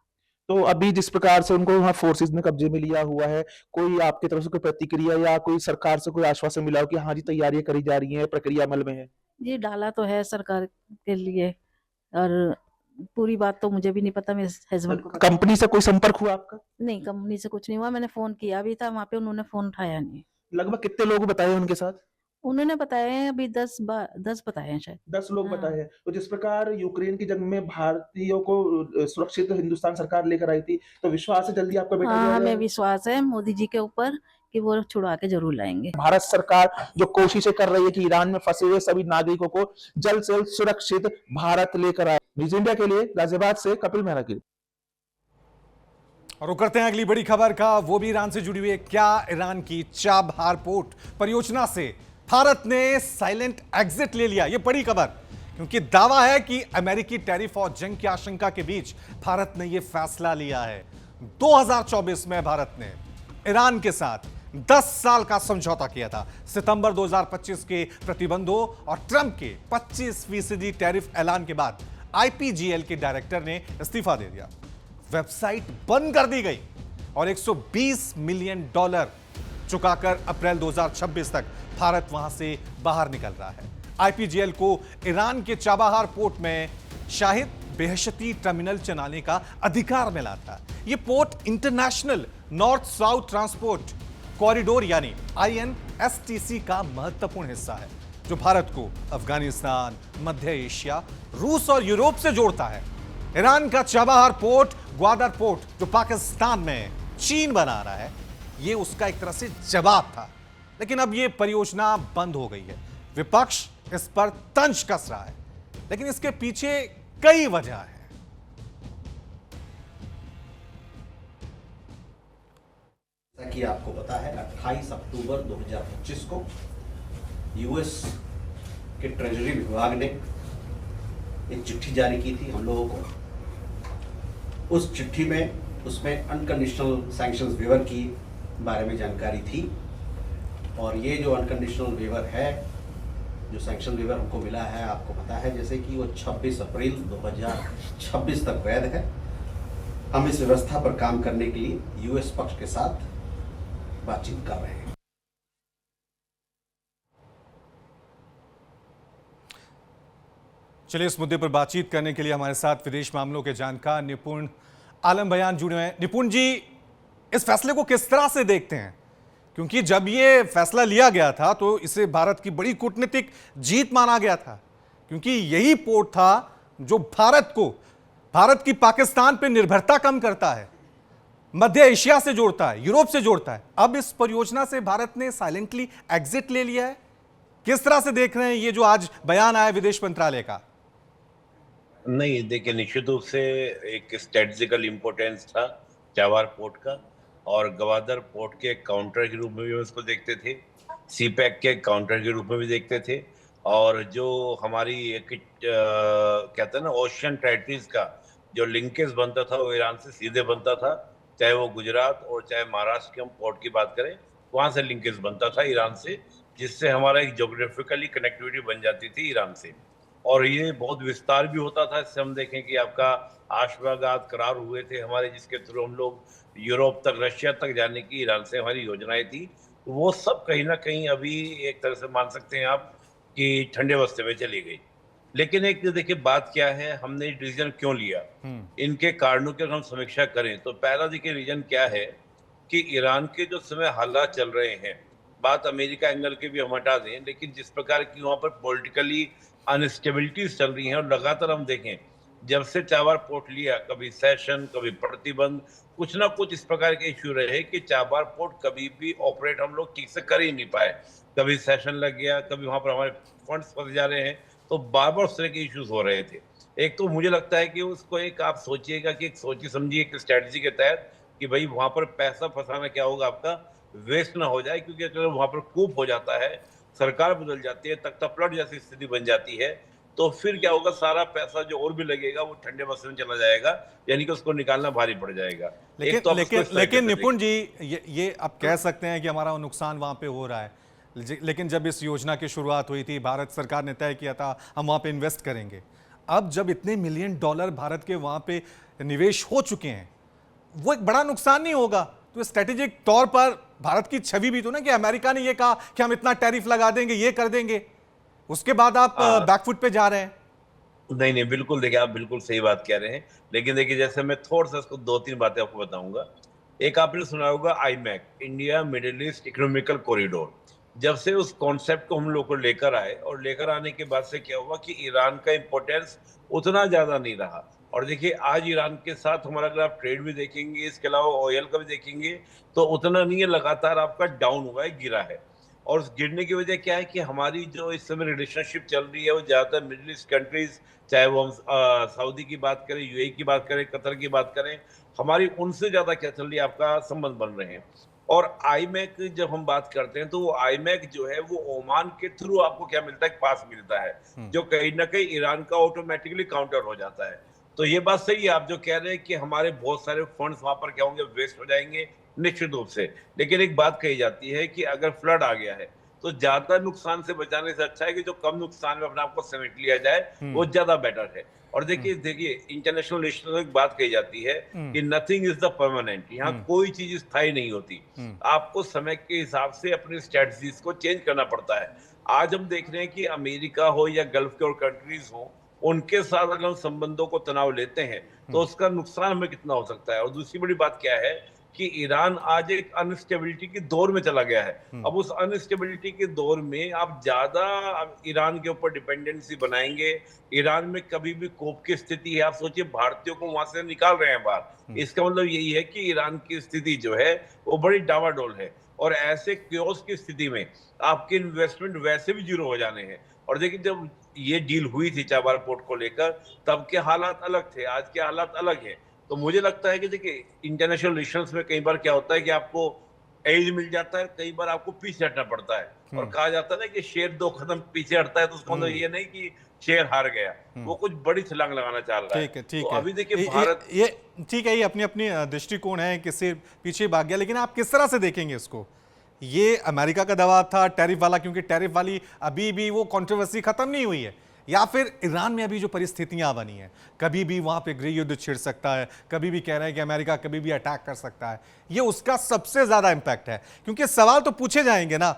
तो अभी जिस प्रकार से उनको वहाँ फोर्सेस ने कब्जे में लिया हुआ है, कोई आपकी तरफ से कोई प्रतिक्रिया या कोई सरकार से कोई आश्वासन मिला हो कि हाँ जी तैयारियां करी जा रही हैं, प्रक्रिया अमल में है? ये डाला तो है सरकार के लिए, और पूरी बात तो मुझे भी नहीं पता, मेरे हस्बैंड को। कंपनी से कोई संपर्क हुआ आपका? नहीं, कंपनी से कुछ नहीं हुआ। मैंने फोन किया भी था वहाँ पे, उन्होंने फोन उठाया नहीं। लगभग कितने लोग बताए उनके साथ? उन्होंने बताए हैं अभी 10 बताए हैं शायद। 10 लोग बताए हैं। तो जिस प्रकार यूक्रेन की जंग में भारतीयों को सुरक्षित हिंदुस्तान सरकार लेकर आई थी, तो विश्वास है जल्दी आपका बेटा? हाँ, हमें विश्वास है मोदी जी के ऊपर कि वो छुड़वा के जरूर लाएंगे। भारत सरकार जो कोशिशें कर रही है कि ईरान में फंसे हुए सभी नागरिकों को जल्द से जल्द सुरक्षित भारत लेकर आए। न्यूज इंडिया के लिए गाजियाबाद से कपिल मेहरा की। और करते हैं अगली बड़ी खबर का, वो भी ईरान से जुड़ी हुई है। क्या ईरान की चाबहार पोर्ट परियोजना से भारत ने साइलेंट एग्जिट ले लिया? ये बड़ी खबर, क्योंकि दावा है कि अमेरिकी टैरिफ और जंग की आशंका के बीच भारत ने यह फैसला लिया है। 2024 में भारत ने ईरान के साथ 10 साल का समझौता किया था। सितंबर 2025 के प्रतिबंधों और ट्रंप के 25% टैरिफ ऐलान के बाद आईपीजीएल के डायरेक्टर ने इस्तीफा दे दिया, वेबसाइट बंद कर दी गई और $120 मिलियन चुकाकर अप्रैल 2026 तक भारत वहां से बाहर निकल रहा है। आईपीजीएल को ईरान के चाबहार पोर्ट में शाहिद बेहशती टर्मिनल चलाने का अधिकार मिला था। यह port international north south transport corridor यानी INSTC का महत्वपूर्ण हिस्सा है, जो भारत को अफगानिस्तान, मध्य एशिया, रूस और यूरोप से जोड़ता है। ईरान का चाबहार पोर्ट, ग्वादर पोर्ट जो पाकिस्तान में चीन बना रहा है, यह उसका एक तरह से जवाब था। लेकिन अब यह परियोजना बंद हो गई है। विपक्ष इस पर तंज कस रहा है, लेकिन इसके पीछे कई वजह हैं। कि आपको पता है 28 अक्टूबर 2025 को यूएस के ट्रेजरी विभाग ने एक चिट्ठी जारी की थी हम लोगों को। उस चिट्ठी में उसमें अनकंडीशनल सैंक्शंस वेवर की बारे में जानकारी थी और ये जो अनकंडीशनल वेवर है, जो सैंक्शन वेवर हमको मिला है, आपको पता है जैसे कि वो 26 अप्रैल 2026 तक वैध है। हम इस व्यवस्था पर काम करने के लिए यूएस पक्ष के साथ बातचीत कर रहे हैं। चलिए, इस मुद्दे पर बातचीत करने के लिए हमारे साथ विदेश मामलों के जानकार निपुण आलम बयान जुड़े हैं। निपुण जी, इस फैसले को किस तरह से देखते हैं? क्योंकि जब ये फैसला लिया गया था तो इसे भारत की बड़ी कूटनीतिक जीत माना गया था, क्योंकि यही पोर्ट था जो भारत की पाकिस्तान पर निर्भरता कम करता है, मध्य एशिया से जोड़ता है, यूरोप से जोड़ता है। अब इस परियोजना से भारत ने साइलेंटली एग्जिट ले लिया है। किस तरह से देख रहे हैं ये जो आज बयान आया विदेश मंत्रालय का? नहीं, देखिए, निश्चित रूप से एक स्ट्रेटेजिकल इंपोर्टेंस था चाबार पोर्ट का, और गवादर पोर्ट के काउंटर के रूप में भी हम इसको देखते थे, सीपैक के काउंटर के रूप में भी देखते थे, और जो हमारी एक कहते हैं ना ओशियन टेरिटरीज का जो लिंकेज बनता था वो ईरान से सीधे बनता था, चाहे वो गुजरात और चाहे महाराष्ट्र के हम पोर्ट की बात करें, वहाँ से लिंकेज बनता था ईरान से, जिससे हमारा एक जोग्राफिकली कनेक्टिविटी बन जाती थी ईरान से। और ये बहुत विस्तार भी होता था। इससे हम देखें कि आपका आशबागात करार हुए थे हमारे, जिसके थ्रू हम लोग यूरोप तक, रशिया तक जाने की ईरान से हमारी योजनाएं थी। वो सब कहीं ना कहीं अभी एक तरह से मान सकते हैं आप कि ठंडे बस्ते में चली गई। लेकिन एक देखिए बात क्या है, हमने डिसीजन क्यों लिया, इनके कारणों की अगर हम समीक्षा करें तो पहला देखिए रीजन क्या है कि ईरान के जो समय हालात चल रहे हैं, बात अमेरिका एंगल के भी हम हटा दें, लेकिन जिस प्रकार की वहाँ पर पॉलिटिकली अनस्टेबिलिटीज चल रही हैं, और लगातार हम देखें जब से चाबार पोर्ट लिया, कभी सेशन, कभी प्रतिबंध, कुछ ना कुछ इस प्रकार के इश्यू रहे कि चाबार पोर्ट कभी भी ऑपरेट हम लोग ठीक से कर ही नहीं पाए। कभी सेशन लग गया, कभी वहाँ पर हमारे फंड्स फंस जा रहे हैं, तो बार बार उस तरह के इश्यूज हो रहे थे। एक तो मुझे लगता है कि उसको एक आप सोचिएगा कि एक सोची समझिए एक स्ट्रेटजी के तहत कि भाई वहाँ पर पैसा फंसाना क्या होगा आपका, वेस्ट ना हो जाए, क्योंकि अगर वहाँ पर कूप हो जाता है, सरकार बदल जाती है, तख्ता पलट जैसी स्थिति बन जाती है, तो फिर क्या होगा, सारा पैसा जो और भी लगेगा वो ठंडे बस्ते में चला जाएगा, यानी कि उसको निकालना भारी पड़ जाएगा। लेकिन निपुण जी, ये आप कह सकते हैं कि हमारा नुकसान वहां पे हो रहा है, लेकिन जब इस योजना की शुरुआत हुई थी, भारत सरकार ने तय किया था हम वहां पे इन्वेस्ट करेंगे। अब जब इतने $1 मिलियन भारत के वहां पे निवेश हो चुके हैं, वो एक बड़ा नुकसान नहीं होगा? तो स्ट्रेटेजिक तौर पर भारत की छवि भी तो ना, कि अमेरिका ने ये कहा कि हम इतना टैरिफ लगा देंगे, ये कर देंगे, उसके बाद आप बैकफुट पे जा रहे हैं। नहीं, बिल्कुल, देखिए आप बिल्कुल सही बात कह रहे हैं, लेकिन देखिए जैसे मैं थोड़ा सा इसको 2-3 बातें आपको बताऊंगा। एक आपने सुना होगा iMac, India middle east economical corridor. जब से उस कॉन्सेप्ट को हम लोग को लेकर आए, और लेकर आने के बाद से क्या हुआ कि ईरान का इंपोर्टेंस उतना ज्यादा नहीं रहा। और देखिए आज ईरान के साथ हमारा अगर आप ट्रेड भी देखेंगे, इसके अलावा ऑयल का भी देखेंगे, तो उतना नहीं है, लगातार आपका डाउन हुआ है, गिरा है। और उस गिरने की वजह क्या है कि हमारी जो इस समय रिलेशनशिप चल रही है वो ज़्यादातर मिडिल ईस्ट कंट्रीज, चाहे वो हम सऊदी की बात करें, यूएई की बात करें, कतर की बात करें, हमारी उनसे ज़्यादा क्या चल रही है, आपका संबंध बन रहे हैं। और आईमैक जब हम बात करते हैं तो वो आईमैक जो है वो ओमान के थ्रू आपको क्या मिलता है, पास मिलता है, जो कहीं ना कहीं ईरान का ऑटोमेटिकली काउंटर हो जाता है। तो ये बात सही है आप जो कह रहे हैं कि हमारे बहुत सारे फंड्स वहां पर क्या होंगे, वेस्ट हो जाएंगे, निश्चित रूप से। लेकिन एक बात कही जाती है कि अगर फ्लड आ गया है तो ज्यादा नुकसान से बचाने से अच्छा है कि जो कम नुकसान में अपने आप को समेट लिया जाए, वो ज्यादा बेटर है। और देखिए इंटरनेशनल रिलेशन में एक बात कही जाती है कि नथिंग इज द परमानेंट, यहाँ कोई चीज स्थायी नहीं होती, आपको समय के हिसाब से अपनी स्ट्रेटजीज को चेंज करना पड़ता है। आज हम देख रहे हैं कि अमेरिका हो या गल्फ के और कंट्रीज हो, उनके साथ अगर हम संबंधों को तनाव लेते हैं तो उसका नुकसान हमें कितना हो सकता है। और दूसरी बड़ी बात क्या है कि ईरान आज एक अनस्टेबिलिटी के दौर में चला गया है। अब उस अनस्टेबिलिटी के दौर में आप ज्यादा ईरान के ऊपर डिपेंडेंसी बनाएंगे, ईरान में कभी भी कोप की स्थिति है, आप सोचिए भारतीयों को वहां से निकाल रहे हैं बाहर, इसका मतलब यही है कि ईरान की स्थिति जो है वो बड़ी डावाडोल है। और ऐसे क्योस की स्थिति में आपके इन्वेस्टमेंट वैसे भी जीरो हो जाने हैं। और देखिए जब ये डील हुई थी चाबार पोर्ट को लेकर, तब के हालात अलग थे, आज के हालात अलग हैं। तो मुझे लगता है कि देखिए इंटरनेशनल रिलेशंस में कई बार क्या होता है कि आपको एज मिल जाता है, कई बार आपको पीछे हटना पड़ता है। और कहा जाता है ना कि शेर 2 कदम पीछे हटता है तो उसका मतलब ये नहीं कि शेर हार गया, वो कुछ बड़ी छलांग लगाना चाह रहा है। ठीक है, ठीक तो है। अभी देखिए भारत, ये ठीक है, ये अपनी अपनी दृष्टिकोण है कि सिर्फ पीछे भाग गया, लेकिन आप किस तरह से देखेंगे इसको? ये अमेरिका का दबाव था टैरिफ वाला, क्योंकि टैरिफ वाली अभी भी वो कंट्रोवर्सी खत्म नहीं हुई है, या फिर ईरान में अभी जो परिस्थितियां बनी हैं, कभी भी वहां पे गृह युद्ध छिड़ सकता है, कभी भी कह रहे हैं कि अमेरिका कभी भी अटैक कर सकता है, ये उसका सबसे ज्यादा इंपैक्ट है। क्योंकि सवाल तो पूछे जाएंगे ना,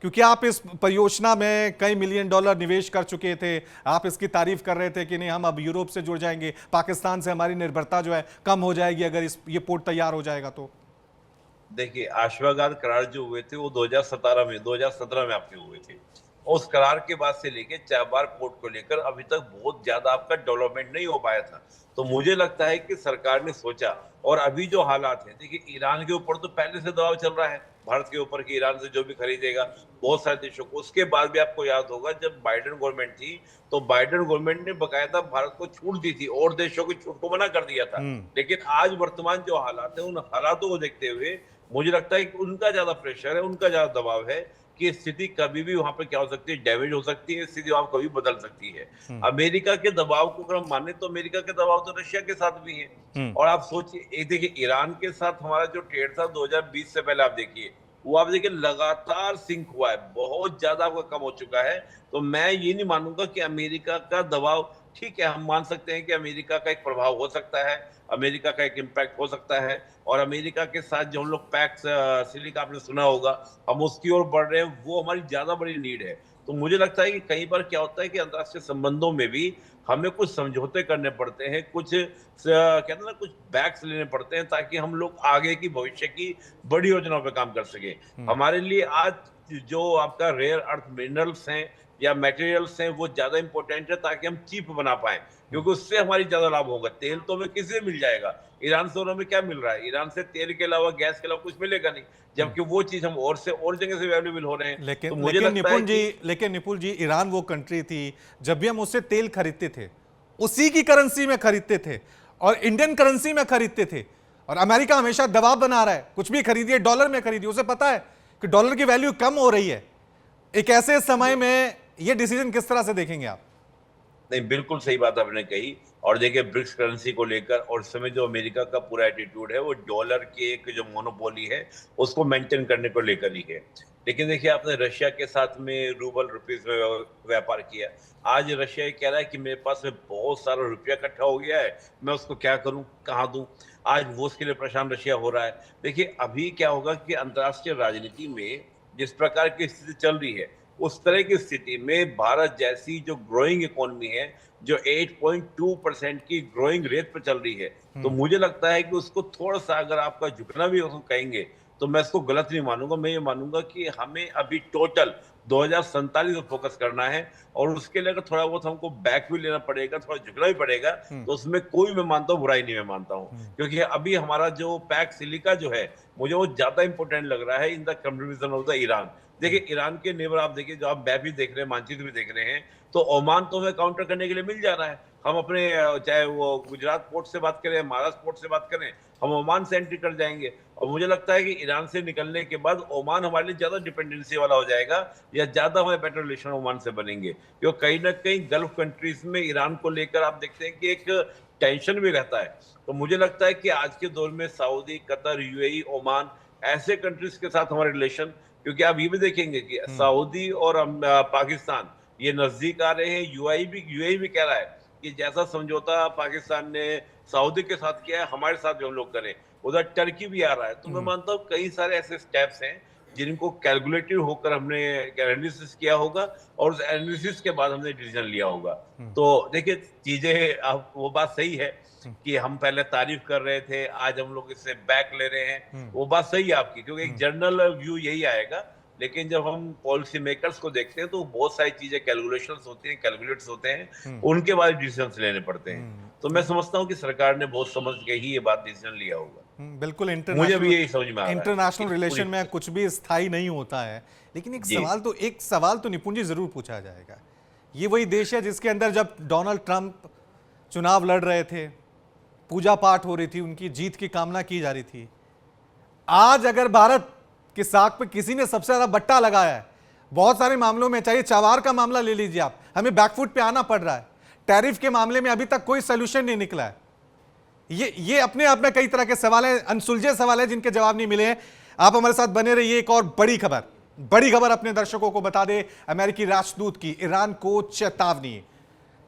क्योंकि आप इस परियोजना में कई मिलियन डॉलर निवेश कर चुके थे, आप इसकी तारीफ कर रहे थे कि नहीं हम अब यूरोप से जुड़ जाएंगे, पाकिस्तान से हमारी निर्भरता जो है कम हो जाएगी अगर ये पोर्ट तैयार हो जाएगा तो। देखिए आश्वागाद करार जो हुए थे वो 2017 में आपके हुए थे। उस करार के बाद से लेके चाबार पोर्ट को लेकर अभी तक बहुत ज्यादा आपका डेवलपमेंट नहीं हो पाया था। तो मुझे लगता है कि सरकार ने सोचा, और अभी जो हालात है, देखिए ईरान के ऊपर तो पहले से दबाव चल रहा है भारत के ऊपर कि ईरान से जो भी खरीदेगा बहुत सारे देशों को। उसके बाद भी आपको याद होगा जब बाइडेन गवर्नमेंट थी तो बाइडेन गवर्नमेंट ने बकायदा भारत को छूट दी थी और देशों की छूट को मना कर दिया था। लेकिन आज वर्तमान जो हालात है, उन हालातों को देखते हुए मुझे लगता है कि उनका ज्यादा प्रेशर है, उनका ज्यादा दबाव है कि स्थिति कभी भी वहां पे क्या हो सकती है, डैमेज हो सकती है, स्थिति वहां कभी बदल सकती है। अमेरिका के दबाव को अगर हम माने तो अमेरिका के दबाव तो रशिया के साथ भी है। और आप सोचिए, देखिए ईरान के साथ हमारा जो ट्रेड था 2020 से पहले आप देखिए, वो आप देखिए लगातार सिंक हुआ है, बहुत ज्यादा आपका कम हो चुका है। तो मैं ये नहीं मानूंगा कि अमेरिका का दबाव, ठीक है हम मान सकते हैं कि अमेरिका का एक प्रभाव हो सकता है, अमेरिका का एक इम्पैक्ट हो सकता है, और अमेरिका के साथ जो हम लोग पैक्स सिलिका आपने सुना होगा, हम उसकी ओर बढ़ रहे हैं, वो हमारी ज्यादा बड़ी नीड है। तो मुझे लगता है कि कई बार क्या होता है कि अंतर्राष्ट्रीय संबंधों में भी हमें कुछ समझौते करने पड़ते हैं, कुछ कहते हैं ना, कुछ बैक्स लेने पड़ते हैं ताकि हम लोग आगे की भविष्य की बड़ी योजनाओं पे काम कर सके। हमारे लिए आज जो आपका रेयर अर्थ मिनरल्स हैं या मटेरियल्स हैं वो ज्यादा इंपॉर्टेंट है ताकि हम चीप बना पाए, क्योंकि उससे हमारी ज्यादा लाभ होगा। तेल तो हमें किसी से मिल जाएगा, ईरान से हमें क्या मिल रहा है? ईरान से तेल के अलावा, गैस के अलावा कुछ मिलेगा नहीं, जबकि वो चीज हम और से और जगह से अवेलेबल हो रहे हैं। लेकिन तो मुझे निपुण जी ईरान वो कंट्री थी जब भी हम उससे तेल खरीदते थे उसी की करेंसी में खरीदते थे और इंडियन करेंसी में खरीदते थे, और अमेरिका हमेशा दबाव बना रहा है कुछ भी खरीदिए डॉलर में खरीदिए, उसे पता है कि डॉलर की वैल्यू कम हो रही है। एक ऐसे समय में ये डिसीजन किस तरह से देखेंगे आप? नहीं, बिल्कुल सही बात आपने कही। और देखिए ब्रिक्स करेंसी को लेकर और इस समय जो अमेरिका का पूरा एटीट्यूड है वो डॉलर की एक जो मोनोपोली है उसको मेंटेन करने को लेकर ही है। लेकिन देखिए आपने रशिया के साथ में रूबल रुपीज में व्यापार किया, आज रशिया ये कह रहा है कि मेरे पास में बहुत सारा रुपया इकट्ठा हो गया है, मैं उसको क्या करूं, कहाँ दूं। आज वो उसके लिए परेशान रशिया हो रहा है। देखिए अभी क्या होगा कि अंतर्राष्ट्रीय राजनीति में जिस प्रकार की स्थिति चल रही है उस तरह की स्थिति में भारत जैसी जो ग्रोइंग इकोनॉमी है, जो 8.2% की ग्रोइंग रेट पर चल रही है, तो मुझे लगता है कि उसको थोड़ा सा अगर आपका झुकना भी उसको कहेंगे तो मैं इसको गलत नहीं मानूंगा। मैं ये मानूंगा कि हमें अभी टोटल 2047 पर फोकस करना है और उसके लिए अगर थोड़ा बहुत हमको बैक भी लेना पड़ेगा, थोड़ा झुकना भी पड़ेगा, तो उसमें कोई मैं मानता हूँ बुराई नहीं मैं मानता हूँ। क्योंकि अभी हमारा जो पैक सिलिका जो है मुझे वो ज्यादा इंपॉर्टेंट लग रहा है in the comparison of the Iran. देखिए ईरान के नेबर आप देखिए, जो आप मैप भी देख रहे हैं, मानचित्र भी देख रहे हैं, तो ओमान तो हमें काउंटर करने के लिए मिल जा रहा है। हम अपने चाहे वो गुजरात पोर्ट से बात करें, महाराष्ट्र पोर्ट से बात करें, हम ओमान से एंट्री कर जाएंगे। और मुझे लगता है कि ईरान से निकलने के बाद ओमान हमारे लिए ज्यादा डिपेंडेंसी वाला हो जाएगा या ज्यादा हमारे बेटर रिलेशन ओमान से बनेंगे, क्योंकि कहीं ना कहीं गल्फ कंट्रीज में ईरान को लेकर आप देखते हैं कि एक टेंशन भी रहता है। तो मुझे लगता है कि आज के दौर में सऊदी, कतर, यूएई, ओमान ऐसे कंट्रीज के साथ हमारे रिलेशन, क्योंकि आप ये भी देखेंगे कि सऊदी और पाकिस्तान ये नजदीक आ रहे हैं। यूएई भी कह रहा है कि जैसा समझौता पाकिस्तान ने सऊदी के साथ किया है हमारे साथ भी हम लोग करें। उधर टर्की भी आ रहा है। तो मैं मानता हूँ कई सारे ऐसे स्टेप्स हैं जिनको कैलकुलेटेड होकर हमने एनालिसिस किया होगा और उस एनालिसिस के बाद हमने डिसीजन लिया होगा। तो देखिए चीजें, अब वो बात सही है कि हम पहले तारीफ कर रहे थे, आज हम लोग इससे बैक ले रहे हैं, वो बात सही है आपकी, क्योंकि एक जनरल व्यू यही आएगा। लेकिन जब हम पॉलिसी मेकर्स को देखते हैं तो बहुत सारी चीजें कैलकुलेशंस होती हैं, कैलकुलेट्स होते हैं, उनके बाद डिसीजंस लेने पड़ते हैं। तो मैं समझता हूँ कि सरकार ने बहुत समझ के ही ये बात डिसीजन लिया होगा। बिल्कुल, मुझे भी यही समझ में आ रहा है। इंटरनेशनल रिलेशन में कुछ भी स्थायी नहीं होता है। लेकिन एक सवाल तो निपुण जी जरूर पूछा जाएगा। ये वही देश है जिसके अंदर जब डोनाल्ड ट्रंप चुनाव लड़ रहे थे, पूजा पाठ हो रही थी, उनकी जीत की कामना की जा रही थी। आज अगर भारत कि साग पे किसी ने सबसे ज्यादा बट्टा लगाया है। बहुत सारे मामलों में, चाहे चवार का मामला ले लीजिए आप, हमें बैकफुट पे आना पड़ रहा है। टैरिफ के मामले में अभी तक कोई सोल्यूशन नहीं निकला है। ये अपने आप में कई तरह के सवाल हैं, अनसुलझे सवाल हैं जिनके जवाब नहीं मिले हैं। आप हमारे साथ बने रहिए। एक और बड़ी खबर अपने दर्शकों को बता दे, अमेरिकी राजदूत की ईरान को चेतावनी,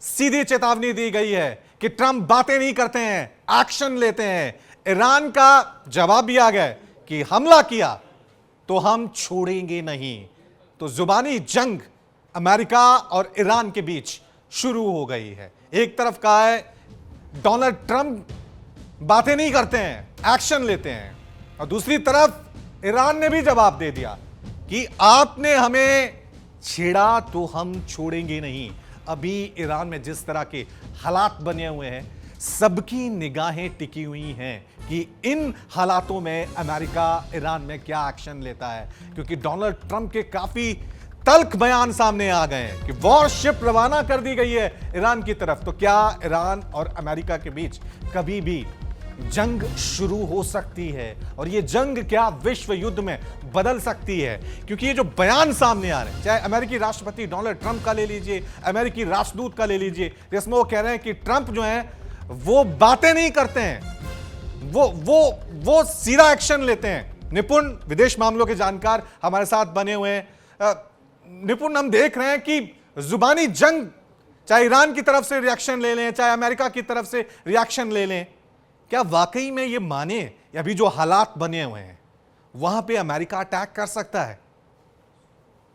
सीधी चेतावनी दी गई है कि ट्रंप बातें नहीं करते हैं, एक्शन लेते हैं। ईरान का जवाब भी आ गया कि हमला किया तो हम छोड़ेंगे नहीं। तो जुबानी जंग अमेरिका और ईरान के बीच शुरू हो गई है। एक तरफ कहा है डोनाल्ड ट्रंप बातें नहीं करते हैं, एक्शन लेते हैं, और दूसरी तरफ ईरान ने भी जवाब दे दिया कि आपने हमें छेड़ा तो हम छोड़ेंगे नहीं। अभी ईरान में जिस तरह के हालात बने हुए हैं, सबकी निगाहें टिकी हुई हैं कि इन हालातों में अमेरिका ईरान में क्या एक्शन लेता है, क्योंकि डोनाल्ड ट्रंप के काफी तल्ख बयान सामने आ गए हैं कि वॉरशिप रवाना कर दी गई है ईरान की तरफ। तो क्या ईरान और अमेरिका के बीच कभी भी जंग शुरू हो सकती है, और ये जंग क्या विश्व युद्ध में बदल सकती है? क्योंकि ये जो बयान सामने आ रहे हैं, चाहे अमेरिकी राष्ट्रपति डोनाल्ड ट्रंप का ले लीजिए, अमेरिकी राजदूत का ले लीजिए, जिसमें वो कह रहे हैं कि ट्रंप जो है वो बातें नहीं करते हैं, वो सीधा एक्शन लेते हैं। निपुण विदेश मामलों के जानकार हमारे साथ बने हुए हैं। निपुण, हम देख रहे हैं कि जुबानी जंग, चाहे ईरान की तरफ से रिएक्शन ले लें, चाहे अमेरिका की तरफ से रिएक्शन ले लें, क्या वाकई में ये माने अभी जो हालात बने हुए हैं वहां पे अमेरिका अटैक कर सकता है?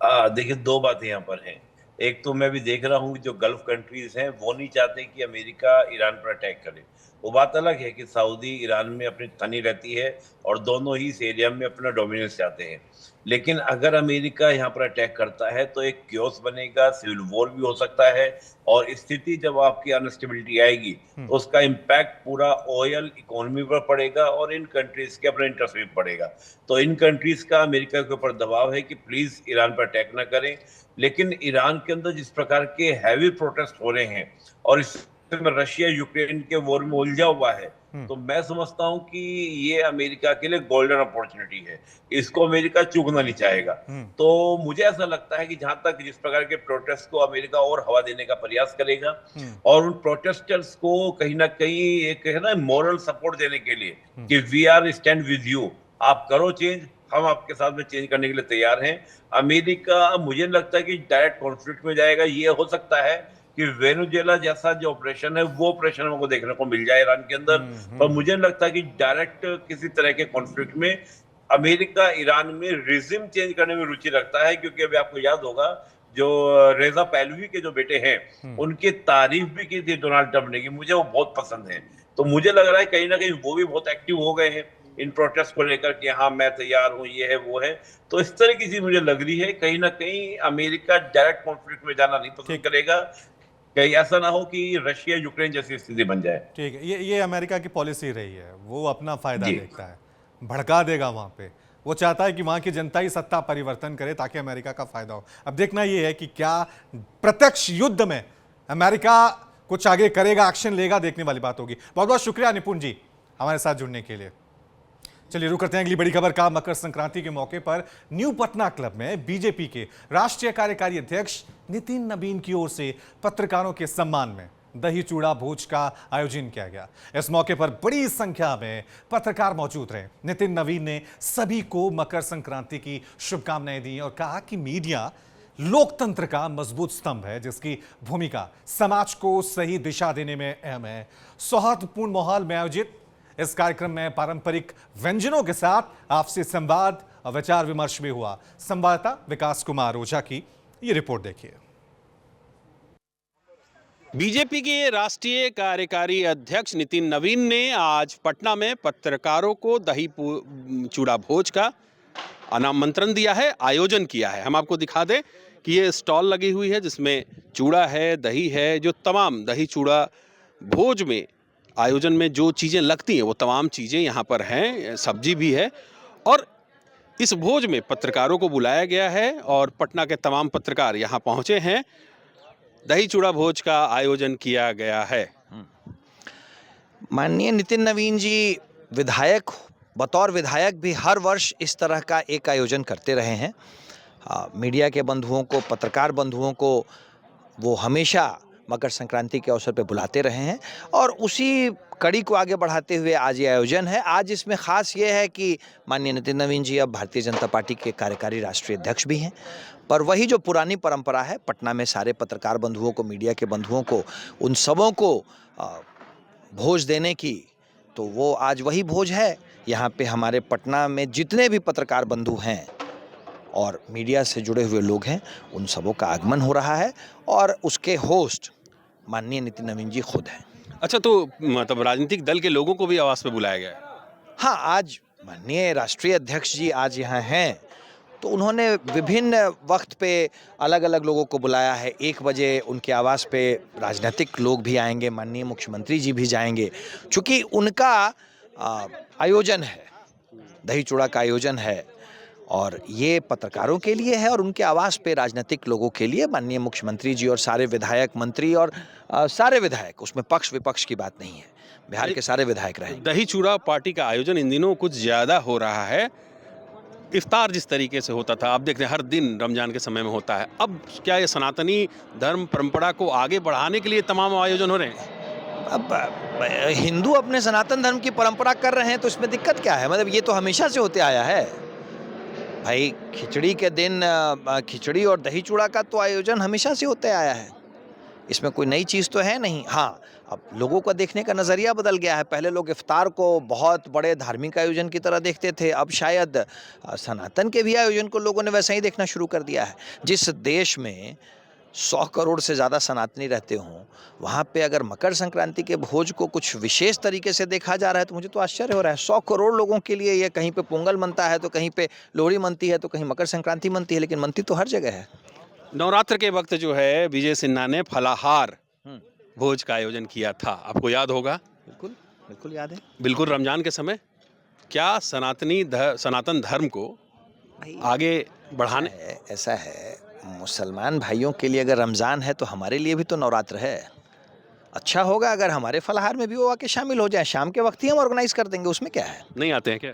देखिए, दो बातें यहाँ पर हैं। एक तो मैं भी देख रहा हूँ जो गल्फ कंट्रीज हैं वो नहीं चाहते कि अमेरिका ईरान पर अटैक करे। वो बात अलग है कि सऊदी ईरान में अपनी तनी रहती है और दोनों ही इस एरिया में अपना डोमिनेंस चाहते हैं। लेकिन अगर अमेरिका यहाँ पर अटैक करता है तो एक क्योस बनेगा, सिविल वॉर भी हो सकता है, और स्थिति जब आपकी अनस्टेबिलिटी आएगी तो उसका इम्पैक्ट पूरा ऑयल इकोनॉमी पर पड़ेगा और इन कंट्रीज के अपने इंटरेस्ट में पड़ेगा। तो इन कंट्रीज का अमेरिका के ऊपर दबाव है कि प्लीज ईरान पर अटैक ना करें। लेकिन ईरान के अंदर जिस प्रकार के हैवी प्रोटेस्ट हो रहे हैं और इस रशिया यूक्रेन के वॉर में उलझा हुआ है, तो मैं समझता हूं कि ये अमेरिका के लिए गोल्डन अपॉर्चुनिटी है, इसको अमेरिका चूकना नहीं चाहेगा। तो मुझे ऐसा लगता है कि जहां तक जिस प्रकार के प्रोटेस्ट को अमेरिका और हवा देने का प्रयास करेगा और उन प्रोटेस्टर्स को कहीं ना कहीं एक है ना मॉरल सपोर्ट देने के लिए कि we are stand with you, आप करो चेंज, हम आपके साथ में चेंज करने के लिए तैयार हैं। अमेरिका मुझे लगता है कि डायरेक्ट कॉन्फ्लिक्ट में जाएगा। ये हो सकता है कि वेनेजुएला जैसा जो ऑपरेशन है वो ऑपरेशन हमको देखने को मिल जाए ईरान के अंदर, पर मुझे लगता है कि डायरेक्ट किसी तरह के कॉन्फ्लिक्ट में अमेरिका ईरान में रिजिम चेंज करने में रुचि रखता है। क्योंकि अभी आपको याद होगा जो रेजा पहलवी के जो बेटे हैं उनकी तारीफ भी की थी डोनाल्ड ट्रंप ने कि मुझे वो बहुत पसंद है। तो मुझे लग रहा है कहीं ना कहीं वो भी बहुत एक्टिव हो गए हैं इन प्रोटेस्ट को लेकर कि हाँ मैं तैयार हूँ, ये है वो है। तो इस तरह की चीज मुझे लग रही है कहीं ना कहीं अमेरिका डायरेक्ट कॉन्फ्लिक्ट में जाना नहीं पसंद करेगा, कहीं ऐसा ना हो कि रशिया यूक्रेन जैसी स्थिति बन जाए। ठीक है, ये अमेरिका की पॉलिसी रही है, वो अपना फायदा देखता है, भड़का देगा वहां पे। वो चाहता है कि वहां की जनता ही सत्ता परिवर्तन करे ताकि अमेरिका का फायदा हो। अब देखना ये है कि क्या प्रत्यक्ष युद्ध में अमेरिका कुछ आगे करेगा, एक्शन लेगा, देखने वाली बात होगी। बहुत बहुत शुक्रिया निपुण जी हमारे साथ जुड़ने के लिए। चलिए रुक करते हैं अगली बड़ी खबर का। मकर संक्रांति के मौके पर न्यू पटना क्लब में बीजेपी के राष्ट्रीय कार्यकारी अध्यक्ष नितिन नवीन की ओर से पत्रकारों के सम्मान में दही चूड़ा भोज का आयोजन किया गया। इस मौके पर बड़ी संख्या में पत्रकार मौजूद रहे। नितिन नवीन ने सभी को मकर संक्रांति की शुभकामनाएं दी और कहा कि मीडिया लोकतंत्र का मजबूत स्तंभ है, जिसकी भूमिका समाज को सही दिशा देने में अहम है। सौहार्दपूर्ण माहौल में आयोजित इस कार्यक्रम में पारंपरिक व्यंजनों के साथ आपसी संवाद और विचार विमर्श भी हुआ। संवाददाता विकास कुमार ओझा की ये रिपोर्ट देखिए। बीजेपी के राष्ट्रीय कार्यकारी अध्यक्ष नितिन नवीन ने आज पटना में पत्रकारों को दही चूड़ा भोज का आमंत्रण दिया है, आयोजन किया है। हम आपको दिखा दें कि ये स्टॉल लगी हुई है जिसमें चूड़ा है, दही है, जो तमाम दही चूड़ा भोज में आयोजन में जो चीज़ें लगती हैं वो तमाम चीज़ें यहाँ पर हैं, सब्जी भी है। और इस भोज में पत्रकारों को बुलाया गया है और पटना के तमाम पत्रकार यहाँ पहुँचे हैं। दही चूड़ा भोज का आयोजन किया गया है। माननीय नितिन नवीन जी विधायक बतौर विधायक भी हर वर्ष इस तरह का एक आयोजन करते रहे हैं। मीडिया के बंधुओं को, पत्रकार बंधुओं को वो हमेशा मकर संक्रांति के अवसर पर बुलाते रहे हैं और उसी कड़ी को आगे बढ़ाते हुए आज ये आयोजन है। आज इसमें ख़ास ये है कि माननीय नितिन नवीन जी अब भारतीय जनता पार्टी के कार्यकारी राष्ट्रीय अध्यक्ष भी हैं, पर वही जो पुरानी परंपरा है पटना में सारे पत्रकार बंधुओं को, मीडिया के बंधुओं को, उन सबों को भोज देने की, तो वो आज वही भोज है। यहाँ पे हमारे पटना में जितने भी पत्रकार बंधु हैं और मीडिया से जुड़े हुए लोग हैं, उन सबों का आगमन हो रहा है और उसके होस्ट माननीय नितिन नवीन जी खुद हैं। अच्छा, तो मतलब राजनीतिक दल के लोगों को भी आवास पे बुलाया गया है? हाँ, आज माननीय राष्ट्रीय अध्यक्ष जी आज यहाँ हैं, तो उन्होंने विभिन्न वक्त पे अलग अलग लोगों को बुलाया है। 1 बजे उनके आवास पे राजनीतिक लोग भी आएंगे, माननीय मुख्यमंत्री जी भी जाएंगे, चूँकि उनका आयोजन है, दही चूड़ा का आयोजन है और ये पत्रकारों के लिए है और उनके आवास पे राजनीतिक लोगों के लिए माननीय मुख्यमंत्री जी और सारे विधायक, मंत्री और सारे विधायक, उसमें पक्ष विपक्ष की बात नहीं है, बिहार के सारे विधायक रहेंगे। दही चूड़ा पार्टी का आयोजन इन दिनों कुछ ज़्यादा हो रहा है। इफ्तार जिस तरीके से होता था, अब देखते हैं हर दिन रमजान के समय में होता है। अब क्या ये सनातनी धर्म परंपरा को आगे बढ़ाने के लिए तमाम आयोजन हो रहे हैं? अब हिंदू अपने सनातन धर्म की परंपरा कर रहे हैं तो इसमें दिक्कत क्या है? मतलब ये तो हमेशा से होते आया है भाई। खिचड़ी के दिन खिचड़ी और दही चूड़ा का तो आयोजन हमेशा से होते आया है, इसमें कोई नई चीज़ तो है नहीं। हाँ, अब लोगों का देखने का नज़रिया बदल गया है। पहले लोग इफ्तार को बहुत बड़े धार्मिक आयोजन की तरह देखते थे, अब शायद सनातन के भी आयोजन को लोगों ने वैसा ही देखना शुरू कर दिया है। जिस देश में 100 करोड़ से ज़्यादा सनातनी रहते हों, वहाँ पे अगर मकर संक्रांति के भोज को कुछ विशेष तरीके से देखा जा रहा है तो मुझे तो आश्चर्य हो रहा है। 100 करोड़ लोगों के लिए ये कहीं पे पोंगल मनता है, तो कहीं पे लोहड़ी मनती है, तो कहीं मकर संक्रांति मनती है, लेकिन मनती तो हर जगह है। नवरात्र के वक्त जो है विजय सिन्हा ने फलाहार भोज का आयोजन किया था, आपको याद होगा? बिल्कुल बिल्कुल याद है। बिल्कुल रमजान के समय। क्या सनातन धर्म को आगे बढ़ाने? ऐसा है, मुसलमान भाइयों के लिए अगर रमज़ान है तो हमारे लिए भी तो नवरात्र है। अच्छा होगा अगर हमारे फलाहार में भी वो आके शामिल हो जाए। शाम के वक्त ही हम ऑर्गेनाइज कर देंगे, उसमें क्या है। नहीं आते हैं क्या?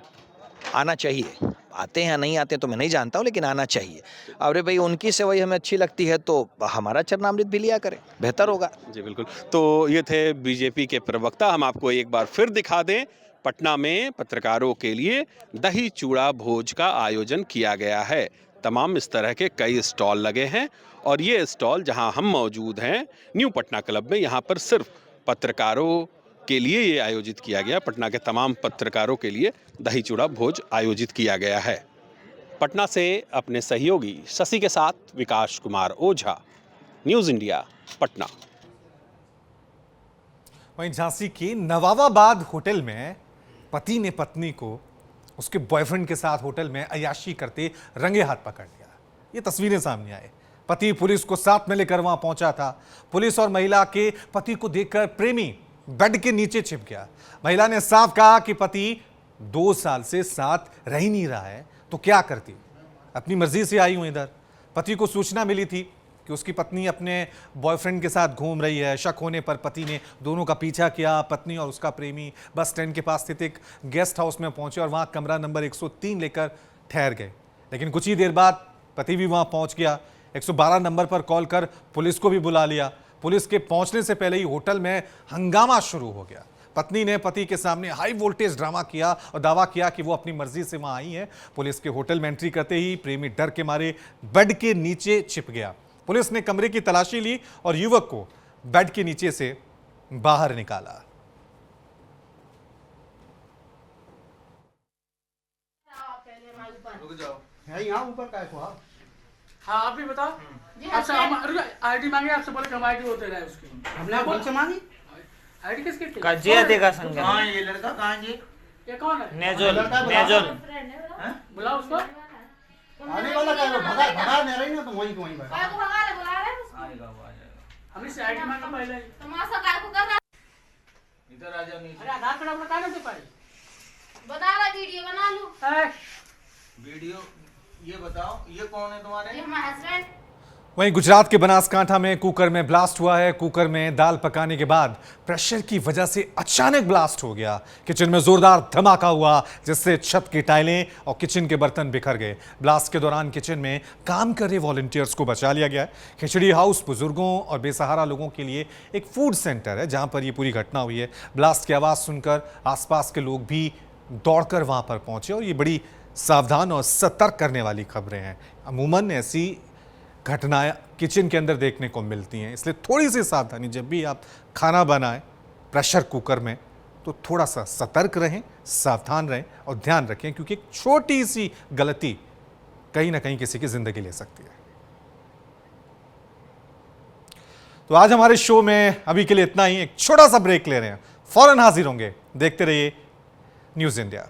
आना चाहिए। आते हैं या नहीं आते तो मैं नहीं जानता हूँ, लेकिन आना चाहिए। अरे भाई, उनकी सेवाई हमें अच्छी लगती है तो हमारा चरणामृत भी लिया करें, बेहतर होगा। जी बिल्कुल। तो ये थे बीजेपी के प्रवक्ता। हम आपको एक बार फिर दिखा दें, पटना में पत्रकारों के लिए दही चूड़ा भोज का आयोजन किया गया है। तमाम इस तरह के कई स्टॉल लगे हैं और ये स्टॉल जहां हम मौजूद हैं न्यू पटना क्लब में, यहाँ पर सिर्फ पत्रकारों के लिए ये आयोजित किया गया। पटना के तमाम पत्रकारों के लिए दही चूड़ा भोज आयोजित किया गया है। पटना से अपने सहयोगी शशि के साथ विकास कुमार ओझा, न्यूज़ इंडिया, पटना। वहीं झांसी के नवाबाबाद होटल में पति ने पत्नी को उसके बॉयफ्रेंड के साथ होटल में अय्याशी करते रंगे हाथ पकड़ लिया। ये तस्वीरें सामने आए। पति पुलिस को साथ में लेकर वहां पहुंचा था। पुलिस और महिला के पति को देखकर प्रेमी बेड के नीचे छिप गया। महिला ने साफ कहा कि पति 2 साल से साथ रह ही नहीं रहा है तो क्या करती, अपनी मर्जी से आई हूं इधर। पति को सूचना मिली थी कि उसकी पत्नी अपने बॉयफ्रेंड के साथ घूम रही है। शक होने पर पति ने दोनों का पीछा किया। पत्नी और उसका प्रेमी बस स्टैंड के पास स्थित एक गेस्ट हाउस में पहुंचे और वहां कमरा नंबर 103 लेकर ठहर गए। लेकिन कुछ ही देर बाद पति भी वहां पहुंच गया। 112 नंबर पर कॉल कर पुलिस को भी बुला लिया। पुलिस के पहुंचने से पहले ही होटल में हंगामा शुरू हो गया। पत्नी ने पति के सामने हाई वोल्टेज ड्रामा किया और दावा किया कि वो अपनी मर्जी से वहां आई है। पुलिस के होटल में एंट्री करते ही प्रेमी डर के मारे बेड के नीचे छिप गया। पुलिस ने कमरे की तलाशी ली और युवक को बेड के नीचे से बाहर निकाला। यहाँ ऊपर का है। हाँ, आप ही बताओ। अच्छा, हम आईडी मांगे आपसे, बोले कि हम आईडी होते रहे उसकी। हमने आपसे मांगी आईडी किसकी थी? कजिया देगा संग। कहाँ ये लड़का, कहाँ जी? ये कौन है? नेजोल। नेजोल बुलाओ उसको। आने वाला क्या है? भगा नहीं रही ना, तुम वहीं बैठो। हम इससे आईडी मांगा पहले। तमाशा काय को कर रहा? इधर आ जाओ नीचे। अरे आधार कार्ड अपना कहाँ दे पाई? बता रहा, वीडियो बना लूं। वीडियो ये बताओ, ये कौन है तुम्हारे? ये हमारा हस्बैंड। वहीं गुजरात के बनासकांठा में कुकर में ब्लास्ट हुआ है। कुकर में दाल पकाने के बाद प्रेशर की वजह से अचानक ब्लास्ट हो गया। किचन में जोरदार धमाका हुआ जिससे छत की टाइलें और किचन के बर्तन बिखर गए। ब्लास्ट के दौरान किचन में काम कर रहे वॉलंटियर्स को बचा लिया गया। खिचड़ी हाउस बुजुर्गों और बेसहारा लोगों के लिए एक फूड सेंटर है जहां पर यह पूरी घटना हुई है। ब्लास्ट की आवाज सुनकर आसपास के लोग भी दौड़कर वहां पर पहुंचे और ये बड़ी सावधान और सतर्क करने वाली खबरें हैं। अमूमन ऐसी घटनाएं किचन के अंदर देखने को मिलती हैं, इसलिए थोड़ी सी सावधानी जब भी आप खाना बनाएं प्रेशर कुकर में तो थोड़ा सा सतर्क रहें, सावधान रहें और ध्यान रखें, क्योंकि एक छोटी सी गलती कहीं ना कहीं किसी की जिंदगी ले सकती है। तो आज हमारे शो में अभी के लिए इतना ही। एक छोटा सा ब्रेक ले रहे हैं, फौरन हाजिर होंगे। देखते रहिए न्यूज़ इंडिया।